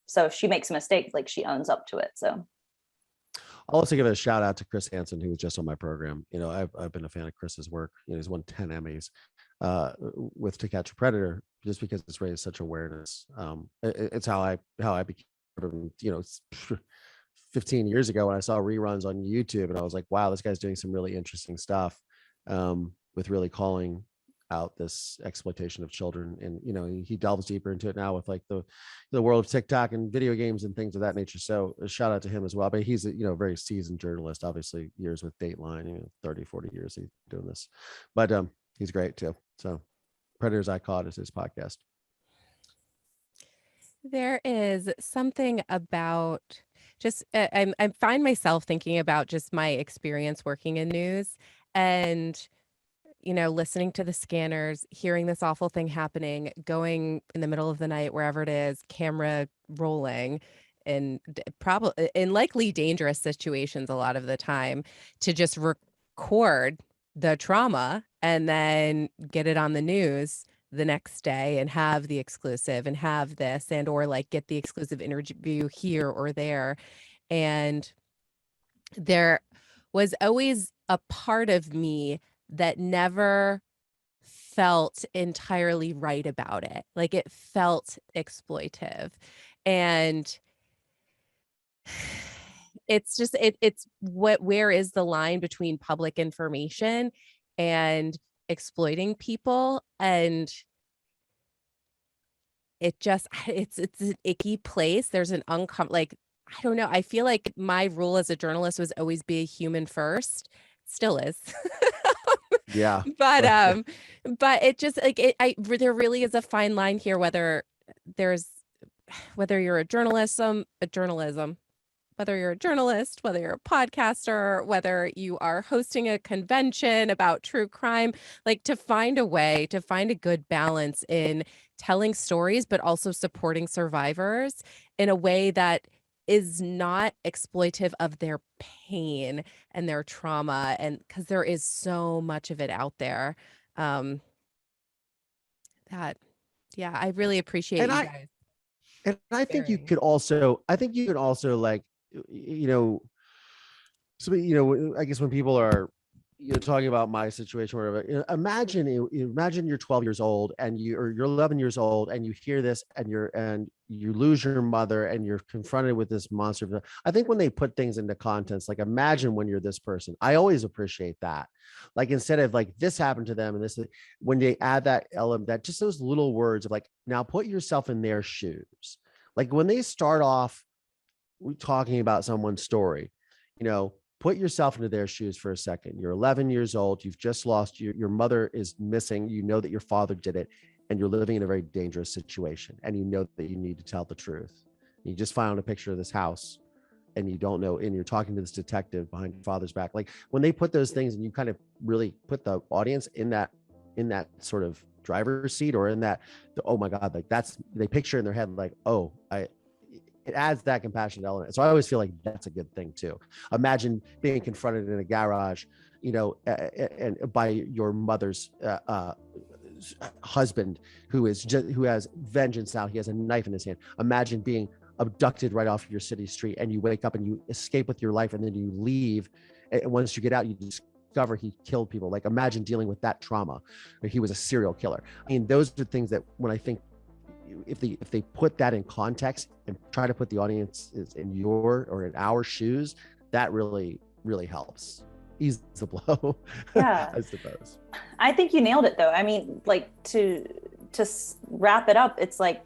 So if she makes a mistake, like she owns up to it. So I'll also give a shout out to Chris Hansen, who was just on my program. You know, I've been a fan of Chris's work. You know, he's won 10 Emmys with To Catch a Predator, just because it's raised such awareness. It's how I became, you know, 15 years ago when I saw reruns on YouTube, and I was like, wow, this guy's doing some really interesting stuff with really calling out this exploitation of children. And you know, he delves deeper into it now with like the world of TikTok and video games and things of that nature. So a shout out to him as well. But he's a, you know, very seasoned journalist, obviously years with Dateline, you know, 30-40 years he's doing this, but he's great too. So Predators I Caught is his podcast. There is something about just I find myself thinking about just my experience working in news, and you know, listening to the scanners, hearing this awful thing happening, going in the middle of the night, wherever it is, camera rolling, and probably in likely dangerous situations a lot of the time, to just record the trauma and then get it on the news the next day and have the exclusive and have this, and or like get the exclusive interview here or there. And there was always a part of me that never felt entirely right about it. Like it felt exploitive. And it's just it's where is the line between public information and exploiting people? And it just it's an icky place. There's an like, I don't know. I feel like my rule as a journalist was always be a human first. Still is. Yeah. But it just like there really is a fine line here, whether you're a journalism, whether you're a journalist, whether you're a podcaster, whether you are hosting a convention about true crime, like to find a good balance in telling stories, but also supporting survivors in a way that is not exploitive of their pain and their trauma. And because there is so much of it out there, I really appreciate you guys. And I think you could also like, you know, so, you know, I guess when people are, you know, talking about my situation, where you know, imagine you're 12 years old and you're 11 years old and you hear this and you lose your mother and you're confronted with this monster. I think when they put things into context, like imagine when you're this person, I always appreciate that. Like instead of like this happened to them and this, when they add that element, that just those little words of like, now put yourself in their shoes. Like when they start off talking about someone's story, you know, put yourself into their shoes for a second. You're 11 years old. You've just lost your mother is missing. You know that your father did it, and you're living in a very dangerous situation. And you know that you need to tell the truth. You just found a picture of this house, and you don't know. And you're talking to this detective behind your father's back. Like when they put those things, and you kind of really put the audience in that sort of driver's seat, or in that, oh my God, like they picture in their head, like, oh, it adds that compassionate element. So I always feel like that's a good thing too. Imagine being confronted in a garage, you know, and by your mother's husband who has vengeance out. He has a knife in his hand. Imagine being abducted right off your city street, and you wake up and you escape with your life, and then you leave. And once you get out, you discover he killed people. Like, imagine dealing with that trauma. He was a serial killer. I mean, those are things that when I think, if they put that in context and try to put the audience in your or in our shoes, that really helps ease the blow. Yeah. I suppose. I think you nailed it though. I mean, like, to wrap it up, it's like,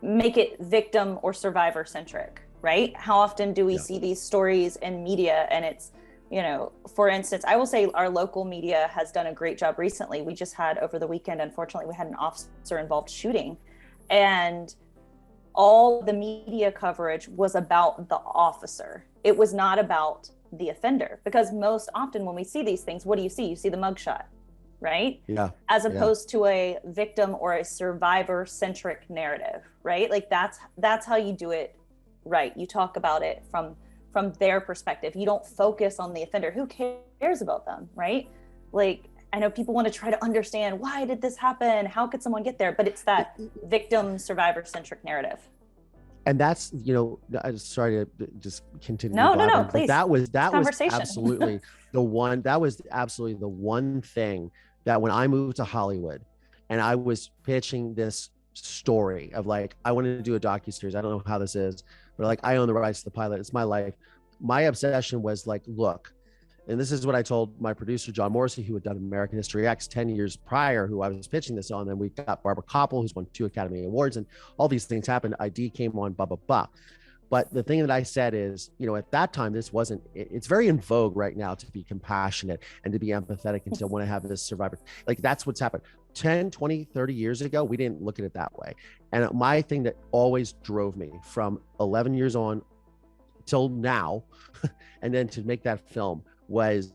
make it victim or survivor centric, right? How often do we see these stories in media? And it's, you know, for instance, I will say our local media has done a great job recently. We just had over the weekend, unfortunately, we had an officer involved shooting, and all the media coverage was about the officer. It was not about the offender, because most often when we see these things, what do you see? You see the mugshot, right? Yeah. As opposed to a victim or a survivor centric narrative, right? Like that's how you do it right. You talk about it from their perspective. You don't focus on the offender. Who cares about them, right? Like, I know people want to try to understand, why did this happen? How could someone get there? But it's that victim survivor centric narrative. And that's, you know, I'm sorry to just continue. No, please. That was absolutely the one. That was absolutely the one thing that when I moved to Hollywood, and I was pitching this story of like, I wanted to do a docuseries. I don't know how this is, but like, I own the rights to the pilot. It's my life. My obsession was like, look, and this is what I told my producer, John Morrissey, who had done American History X 10 years prior, who I was pitching this on. And we got Barbara Koppel, who's won 2 Academy Awards, and all these things happened. ID came on, blah, blah, blah. But the thing that I said is, you know, at that time, it's very in vogue right now to be compassionate and to be empathetic and to want to have this survivor. Like, that's what's happened. 10, 20, 30 years ago, we didn't look at it that way. And my thing that always drove me from 11 years on till now, and then to make that film, was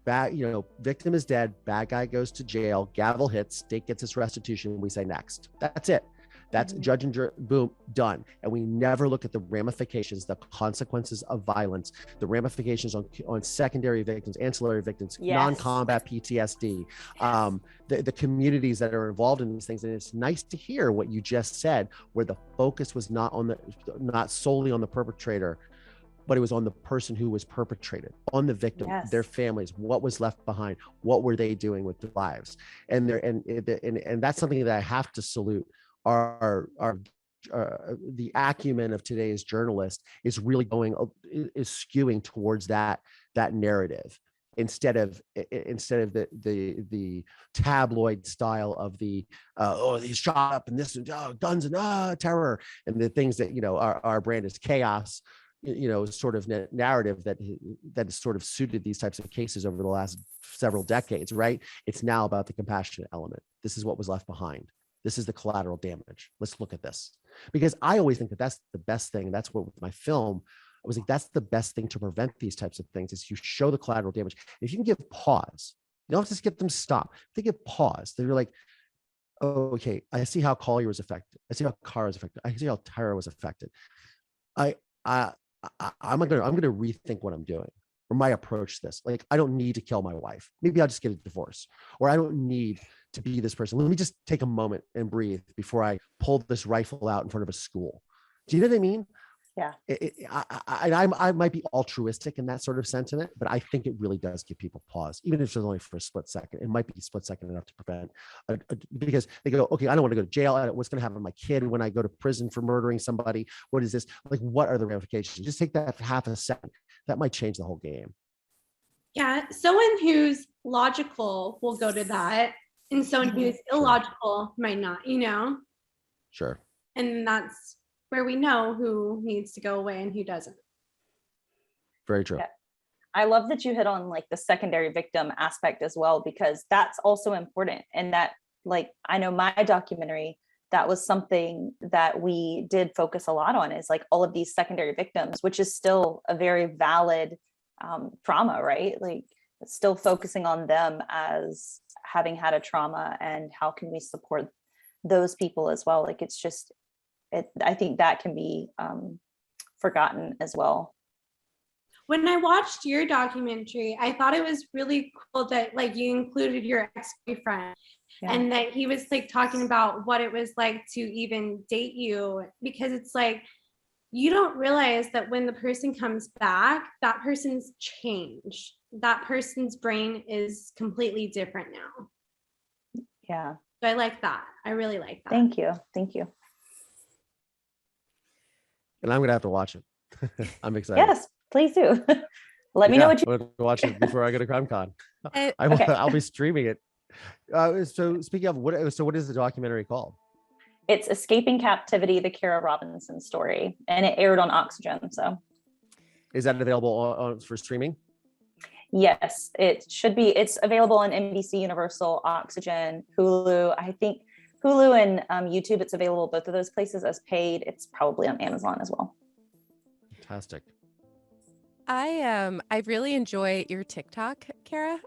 bad, you know, victim is dead, bad guy goes to jail, gavel hits, state gets its restitution, we say next. That's it. That's judge and jury, boom, done. And we never look at the ramifications, the consequences of violence, the ramifications on secondary victims, ancillary victims, non-combat PTSD, the communities that are involved in these things. And it's nice to hear what you just said, where the focus was not solely on the perpetrator, but it was on the person who was perpetrated, on the victim, their families, what was left behind, what were they doing with their lives, and that's something that I have to salute. The acumen of today's journalist is really is skewing towards that narrative instead of the tabloid style of the he's shot up and this and guns and terror and the things that, you know, our brand is chaos, you know, sort of narrative that has sort of suited these types of cases over the last several decades, right? It's now about the compassionate element. This is what was left behind. This is the collateral damage. Let's look at this. Because I always think that that's the best thing. That's what with my film, I was like, that's the best thing to prevent these types of things, is you show the collateral damage. If you can give pause, you don't have to just get them stopped. If they give pause, they're like, oh, okay, I see how Collier was affected. I see how Cara was affected. I see how Tara was affected. I'm gonna rethink what I'm doing or my approach to this. Like, I don't need to kill my wife. Maybe I'll just get a divorce, or I don't need to be this person. Let me just take a moment and breathe before I pull this rifle out in front of a school. Do you know what I mean? Yeah. I might be altruistic in that sort of sentiment, but I think it really does give people pause, even if it's only for a split second. It might be a split second enough to prevent, because they go, okay, I don't want to go to jail. What's going to happen to my kid when I go to prison for murdering somebody? What is this? Like, what are the ramifications? Just take that for half a second. That might change the whole game. Yeah, someone who's logical will go to that, and someone who's illogical might not, you know? Sure. And that's where we know who needs to go away and who doesn't. Very true. Yeah. I love that you hit on like the secondary victim aspect as well, because that's also important. And that, like, I know my documentary, that was something that we did focus a lot on, is like all of these secondary victims, which is still a very valid trauma, right? Like, it's still focusing on them as having had a trauma, and how can we support those people as well? Like, it's just, I think that can be forgotten as well. when I watched your documentary, I thought it was really cool that like you included your ex-boyfriend and that he was like talking about what it was like to even date you, because it's like you don't realize that when the person comes back, that person's changed. That person's brain is completely different now. Yeah. So I like that. I really like that. Thank you. Thank you. And I'm gonna have to watch it. I'm excited. Yes, please do. Let me know what you I'm gonna watch it before I go to CrimeCon. Okay. I'll be streaming it. So speaking of what is the documentary called? It's Escaping Captivity, the Kara Robinson story, and it aired on Oxygen. So is that available for streaming? Yes, it should be. It's available on NBC Universal, Oxygen, Hulu. I think Hulu and YouTube, it's available both of those places as paid. It's probably on Amazon as well. Fantastic. I really enjoy your TikTok, Kara.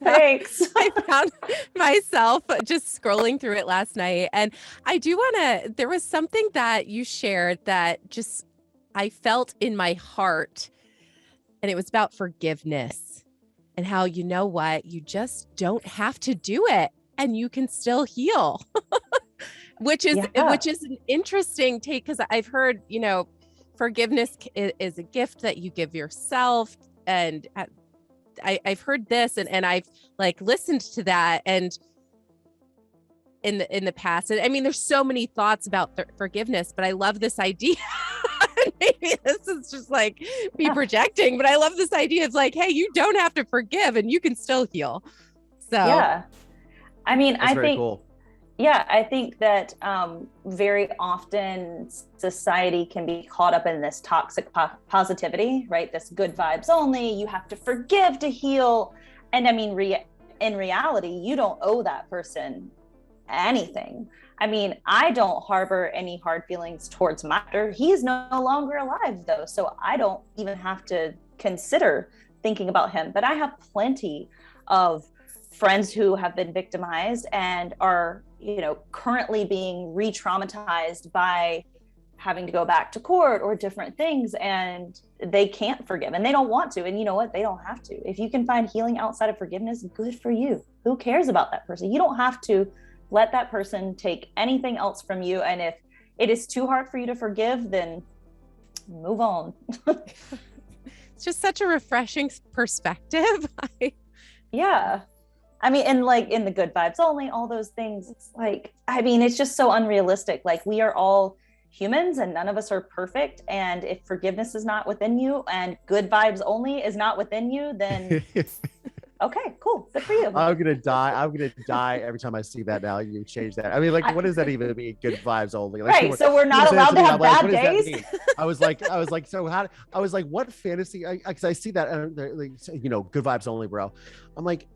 Thanks. I found myself just scrolling through it last night, and I do want to, there was something that you shared that just I felt in my heart, and it was about forgiveness and how, you know what, you just don't have to do it and you can still heal. which is an interesting take, because I've heard, you know, forgiveness is a gift that you give yourself, and I've heard this and I've like listened to that and in the past, and I mean there's so many thoughts about forgiveness, but I love this idea. Maybe this is just like me projecting, but I love this idea. It's like, hey, you don't have to forgive and you can still heal. So yeah, I mean, that's very cool. Yeah, I think that very often society can be caught up in this toxic positivity, right? This good vibes only, you have to forgive to heal. And I mean, in reality, you don't owe that person anything. I mean, I don't harbor any hard feelings towards Matter. He's no longer alive though, so I don't even have to consider thinking about him. But I have plenty of friends who have been victimized and are, you know, currently being re-traumatized by having to go back to court or different things, and they can't forgive and they don't want to. And you know what? They don't have to. If you can find healing outside of forgiveness, good for you. Who cares about that person? You don't have to let that person take anything else from you. And if it is too hard for you to forgive, then move on. It's just such a refreshing perspective. Yeah. I mean, and like in the good vibes only, all those things, it's like, I mean, it's just so unrealistic. Like we are all humans and none of us are perfect. And if forgiveness is not within you and good vibes only is not within you, then okay, cool. Good for you. I'm gonna die every time I see that now. You change that. I mean, like, what does that even mean? Good vibes only. Like, right. So we're not allowed to have bad days. I was like, so how? I was like, what fantasy? Because I see that, like, you know, good vibes only, bro. I'm like,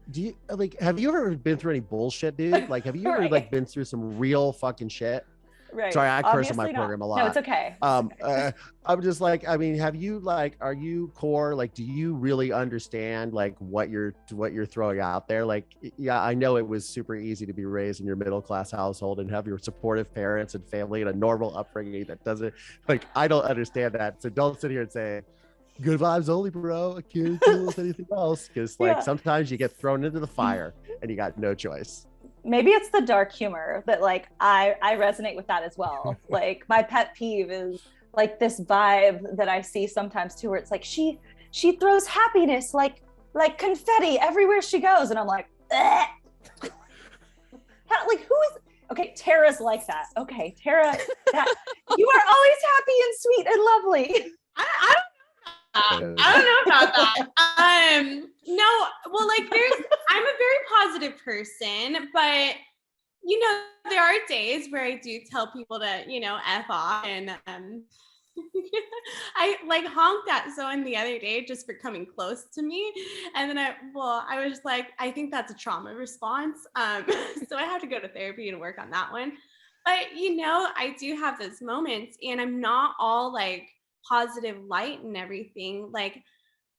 have you ever been through any bullshit, dude? Like, have you ever like been through some real fucking shit? Right. Sorry, I curse on my program a lot. No, it's okay. I'm just like, I mean, are you core? Like, do you really understand like what you're throwing out there? Like, yeah, I know it was super easy to be raised in your middle class household and have your supportive parents and family and a normal upbringing that doesn't, like, I don't understand that. So don't sit here and say, good vibes only, bro. I can't deal with anything else. Because like sometimes you get thrown into the fire and you got no choice. Maybe it's the dark humor that like I resonate with that as well. Like my pet peeve is like this vibe that I see sometimes too, where it's like she throws happiness like confetti everywhere she goes, and I'm like, like who is? Okay, Tara's like that. Okay, Tara, you are always happy and sweet and lovely. I don't know about that. No, well, like I'm a very positive person, but you know, there are days where I do tell people to, you know, F off, and I like honked at someone the other day just for coming close to me. And then I was like, I think that's a trauma response. So I have to go to therapy and work on that one. But you know, I do have those moments, and I'm not all like positive light and everything. Like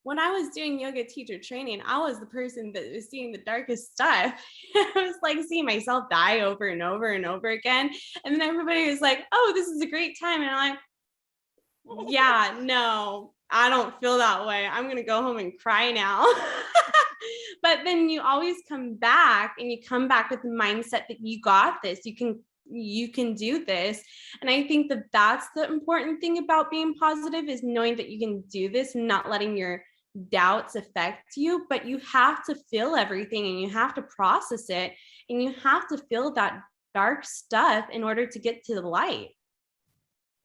when I was doing yoga teacher training, I was the person that was seeing the darkest stuff. I was like seeing myself die over and over and over again. And then everybody was like, oh, this is a great time. And I'm like, yeah, no, I don't feel that way. I'm going to go home and cry now. But then you always come back, and you come back with the mindset that you got this. You can do this. And I think that that's the important thing about being positive, is knowing that you can do this and not letting your doubts affect you. But you have to feel everything, and you have to process it, and you have to feel that dark stuff in order to get to the light.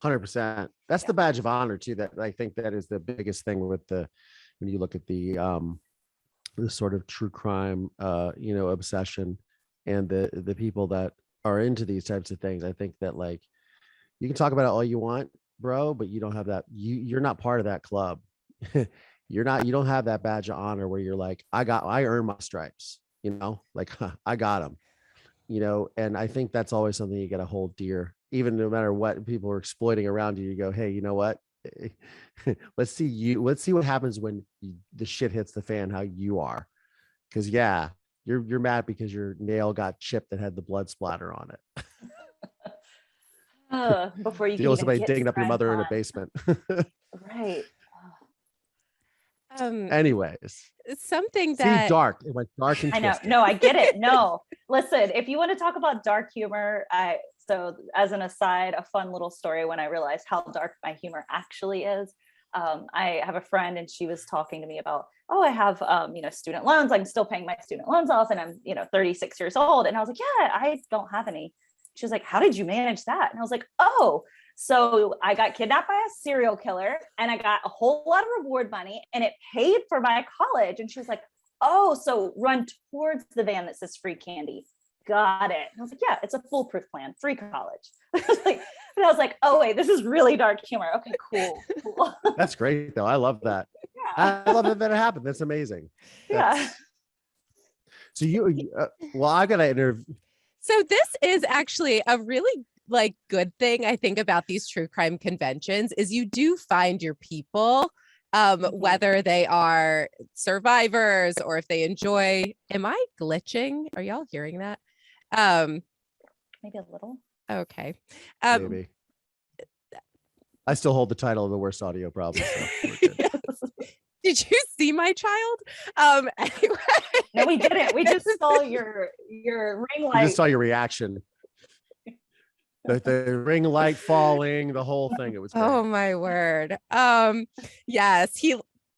100%. That's the badge of honor too. That I think that is the biggest thing with when you look at the sort of true crime, obsession, and the people that are into these types of things. I think that, like, you can talk about it all you want, bro, but you don't have that. You're not part of that club. You don't have that badge of honor where you're like, I earned my stripes, like, I got them, and I think that's always something you got to hold dear, even no matter what people are exploiting around you. You go, hey, you know what? Let's see what happens when the shit hits the fan, how you are. Because you're mad because your nail got chipped that had the blood splatter on it. Before you feel can somebody even digging up your mother in a CrimeCon. basement. Right. Anyways, something that dark. It went dark and I know. twisted. No, I get it. No, listen, if you want to talk about dark humor, so as an aside, a fun little story when I realized how dark my humor actually is. I have a friend, and she was talking to me about, I have, student loans. I'm still paying my student loans off, and I'm, 36 years old. And I was like, yeah, I don't have any. She was like, how did you manage that? And I was like, so I got kidnapped by a serial killer, and I got a whole lot of reward money, and it paid for my college. And she was like, so run towards the van that says free candy. Got it. And I was like, yeah, it's a foolproof plan, free college. I was like, oh wait, this is really dark humor. Okay, cool. That's great though. I love that. Yeah. I love that it happened. That's amazing. Yeah. So I gotta interview. So this is actually a really good thing I think about these true crime conventions is you do find your people, whether they are survivors or if they enjoy. Am I glitching? Are y'all hearing that? Maybe a little. Okay. Maybe. I still hold the title of the worst audio problem. So Did you see my child? Anyway. No, we didn't. We just saw your ring light. We just saw your reaction. The ring light falling, the whole thing. It was great. Oh my word. Yes,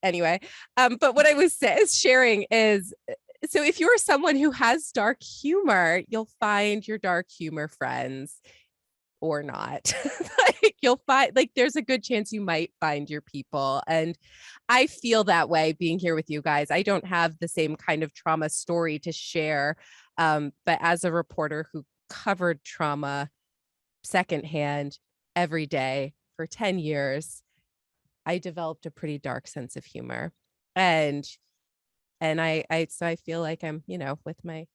anyway. But what I was sharing is, so if you're someone who has dark humor, you'll find your dark humor friends or not. You'll find there's a good chance you might find your people. And I feel that way being here with you guys. I don't have the same kind of trauma story to share. But as a reporter who covered trauma secondhand every day for 10 years, I developed a pretty dark sense of humor. And I feel like I'm, with my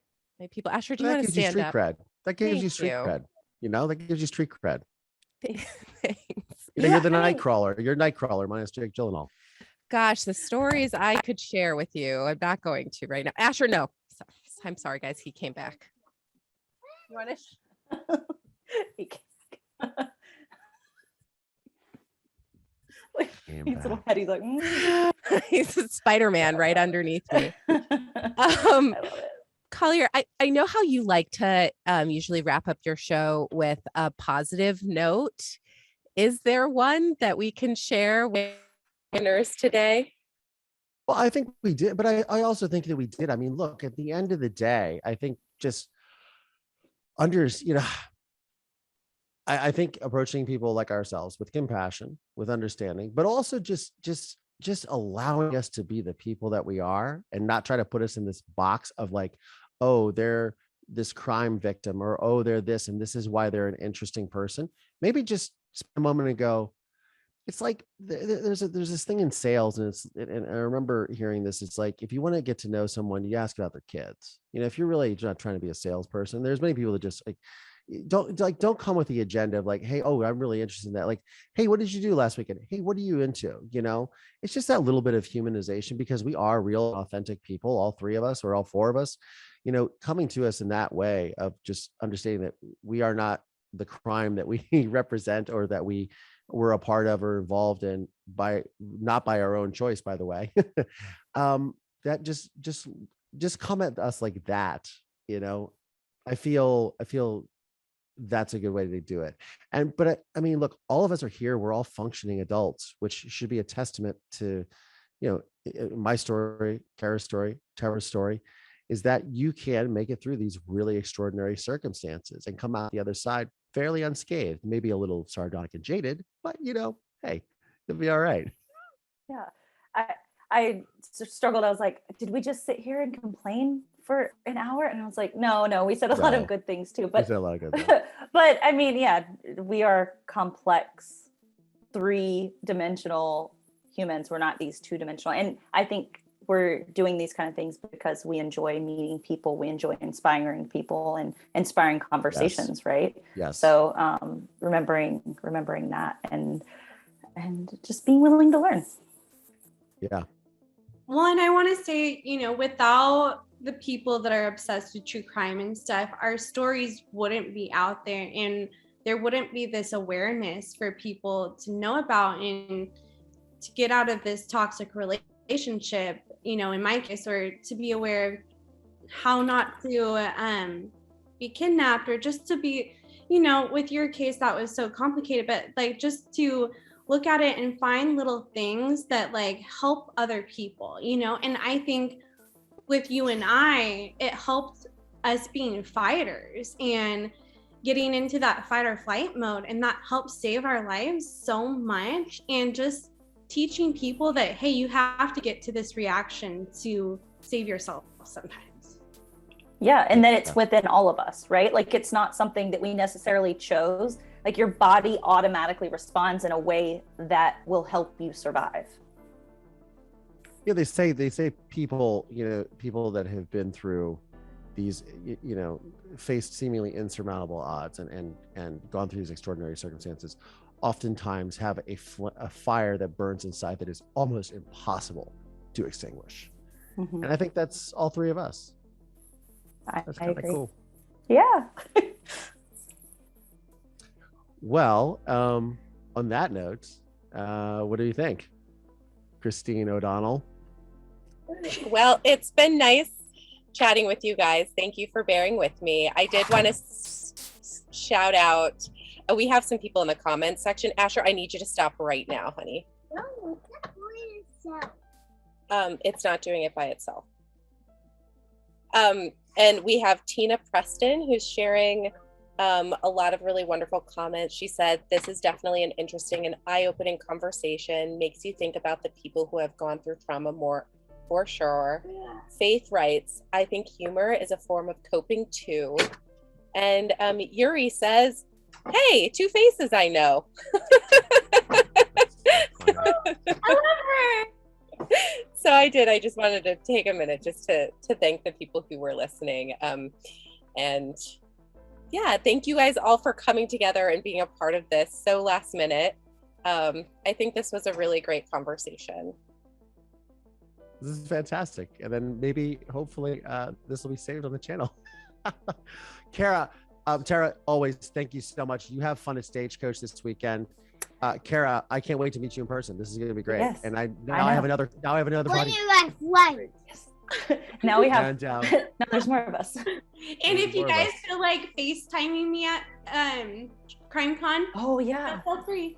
people. Asher, do you want to stand up? Cred. That gives Thank you street you. cred. That gives you street cred. Thanks. You're the Nightcrawler. You're Nightcrawler minus Jake Gyllenhaal. Gosh, the stories I could share with you. I'm not going to right now. Asher, no. I'm sorry, guys. He came back. You want to? He's little head. He's like, he's a Spider-Man right underneath me. I love it. Collier, I know how you like to usually wrap up your show with a positive note. Is there one that we can share with listeners today? Well, I think we did, but I also think that we did. I mean, look, at the end of the day, I think just I think approaching people like ourselves with compassion, with understanding, but also just allowing us to be the people that we are and not try to put us in this box of like, oh, they're this crime victim, or oh, they're this, and this is why they're an interesting person. Maybe just spend a moment and go, it's like there's this thing in sales, and I remember hearing this. It's like, if you want to get to know someone, you ask about their kids. If you're really not trying to be a salesperson, there's many people that just don't come with the agenda of like, hey, I'm really interested in that. Like, hey, what did you do last weekend? Hey, what are you into? It's just that little bit of humanization, because we are real, authentic people, all three of us or all four of us, coming to us in that way of just understanding that we are not the crime that we represent or that we we're a part of or involved in by not by our own choice, by the way, that just come at us like that, I feel that's a good way to do it. But I mean, look, all of us are here. We're all functioning adults, which should be a testament to, my story, Kara's story, Tara's story, is that you can make it through these really extraordinary circumstances and come out the other side fairly unscathed, maybe a little sardonic and jaded, but hey, you'll be all right. Yeah. I struggled. I was like, did we just sit here and complain for an hour? And I was like, no, we said a lot of good things too. But, we said a lot of good things. But I mean, yeah, we are complex, 3-dimensional humans. We're not these 2-dimensional. And I think we're doing these kind of things because we enjoy meeting people. We enjoy inspiring people and inspiring conversations, yes. Right? Yes. So remembering that and just being willing to learn. Yeah. Well, and I want to say, without the people that are obsessed with true crime and stuff, our stories wouldn't be out there, and there wouldn't be this awareness for people to know about and to get out of this toxic relationship, in my case, or to be aware of how not to be kidnapped, or just to be, with your case, that was so complicated, but like just to look at it and find little things that like help other people, and I think with you and I, it helped us being fighters and getting into that fight or flight mode, and that helped save our lives so much, and just teaching people that, hey, you have to get to this reaction to save yourself sometimes. Yeah, and then it's within all of us, right? Like it's not something that we necessarily chose. Like your body automatically responds in a way that will help you survive. Yeah, they say people, people that have been through these, faced seemingly insurmountable odds and gone through these extraordinary circumstances, oftentimes have a fire that burns inside that is almost impossible to extinguish. Mm-hmm. And I think that's all three of us. That's kind of cool. Yeah. Well, on that note, what do you think, Christine O'Donnell? Well, it's been nice chatting with you guys. Thank you for bearing with me. I did want to shout out, we have some people in the comments section. Asher, I need you to stop right now, honey. No, it's not doing itself. It's not doing it by itself. And we have Tina Preston, who's sharing a lot of really wonderful comments. She said, this is definitely an interesting and eye-opening conversation. Makes you think about the people who have gone through trauma more, for sure. Yeah. Faith writes, I think humor is a form of coping too. And Yuri says, hey, two faces I know. I love her. So I just wanted to take a minute just to thank the people who were listening. And yeah, thank you guys all for coming together and being a part of this so last minute. I think this was a really great conversation. This is fantastic. And then maybe, hopefully, this will be saved on the channel. Kara, Tara, always thank you so much. You have fun at Stagecoach this weekend. Kara, I can't wait to meet you in person. This is going to be great. Yes. And I have another buddy. Now we have now there's more of us. And if you guys feel like FaceTiming me at CrimeCon, oh yeah, feel free.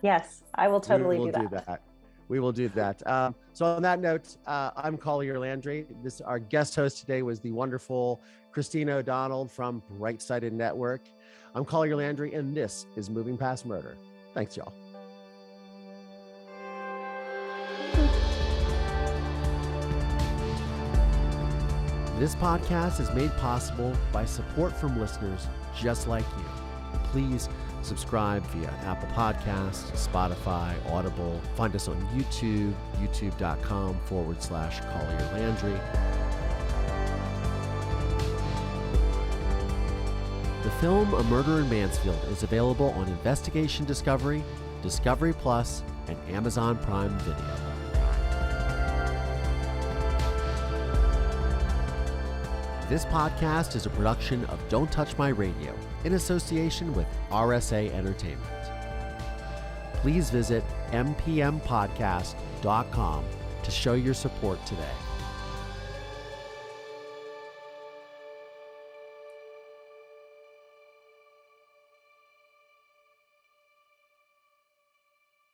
Yes, I will totally do that. We will do that. So on that note, I'm Collier Landry. Our guest host today was the wonderful Christine O'Donnell from Bright Sided Network. I'm Collier Landry, and this is Moving Past Murder. Thanks, y'all. This podcast is made possible by support from listeners just like you. Please subscribe via Apple Podcasts, Spotify, Audible. Find us on YouTube, youtube.com/Collier Landry. The film A Murder in Mansfield is available on Investigation Discovery, Discovery Plus, and Amazon Prime Video. This podcast is a production of Don't Touch My Radio in association with RSA Entertainment. please visit mpmpodcast.com to show your support today.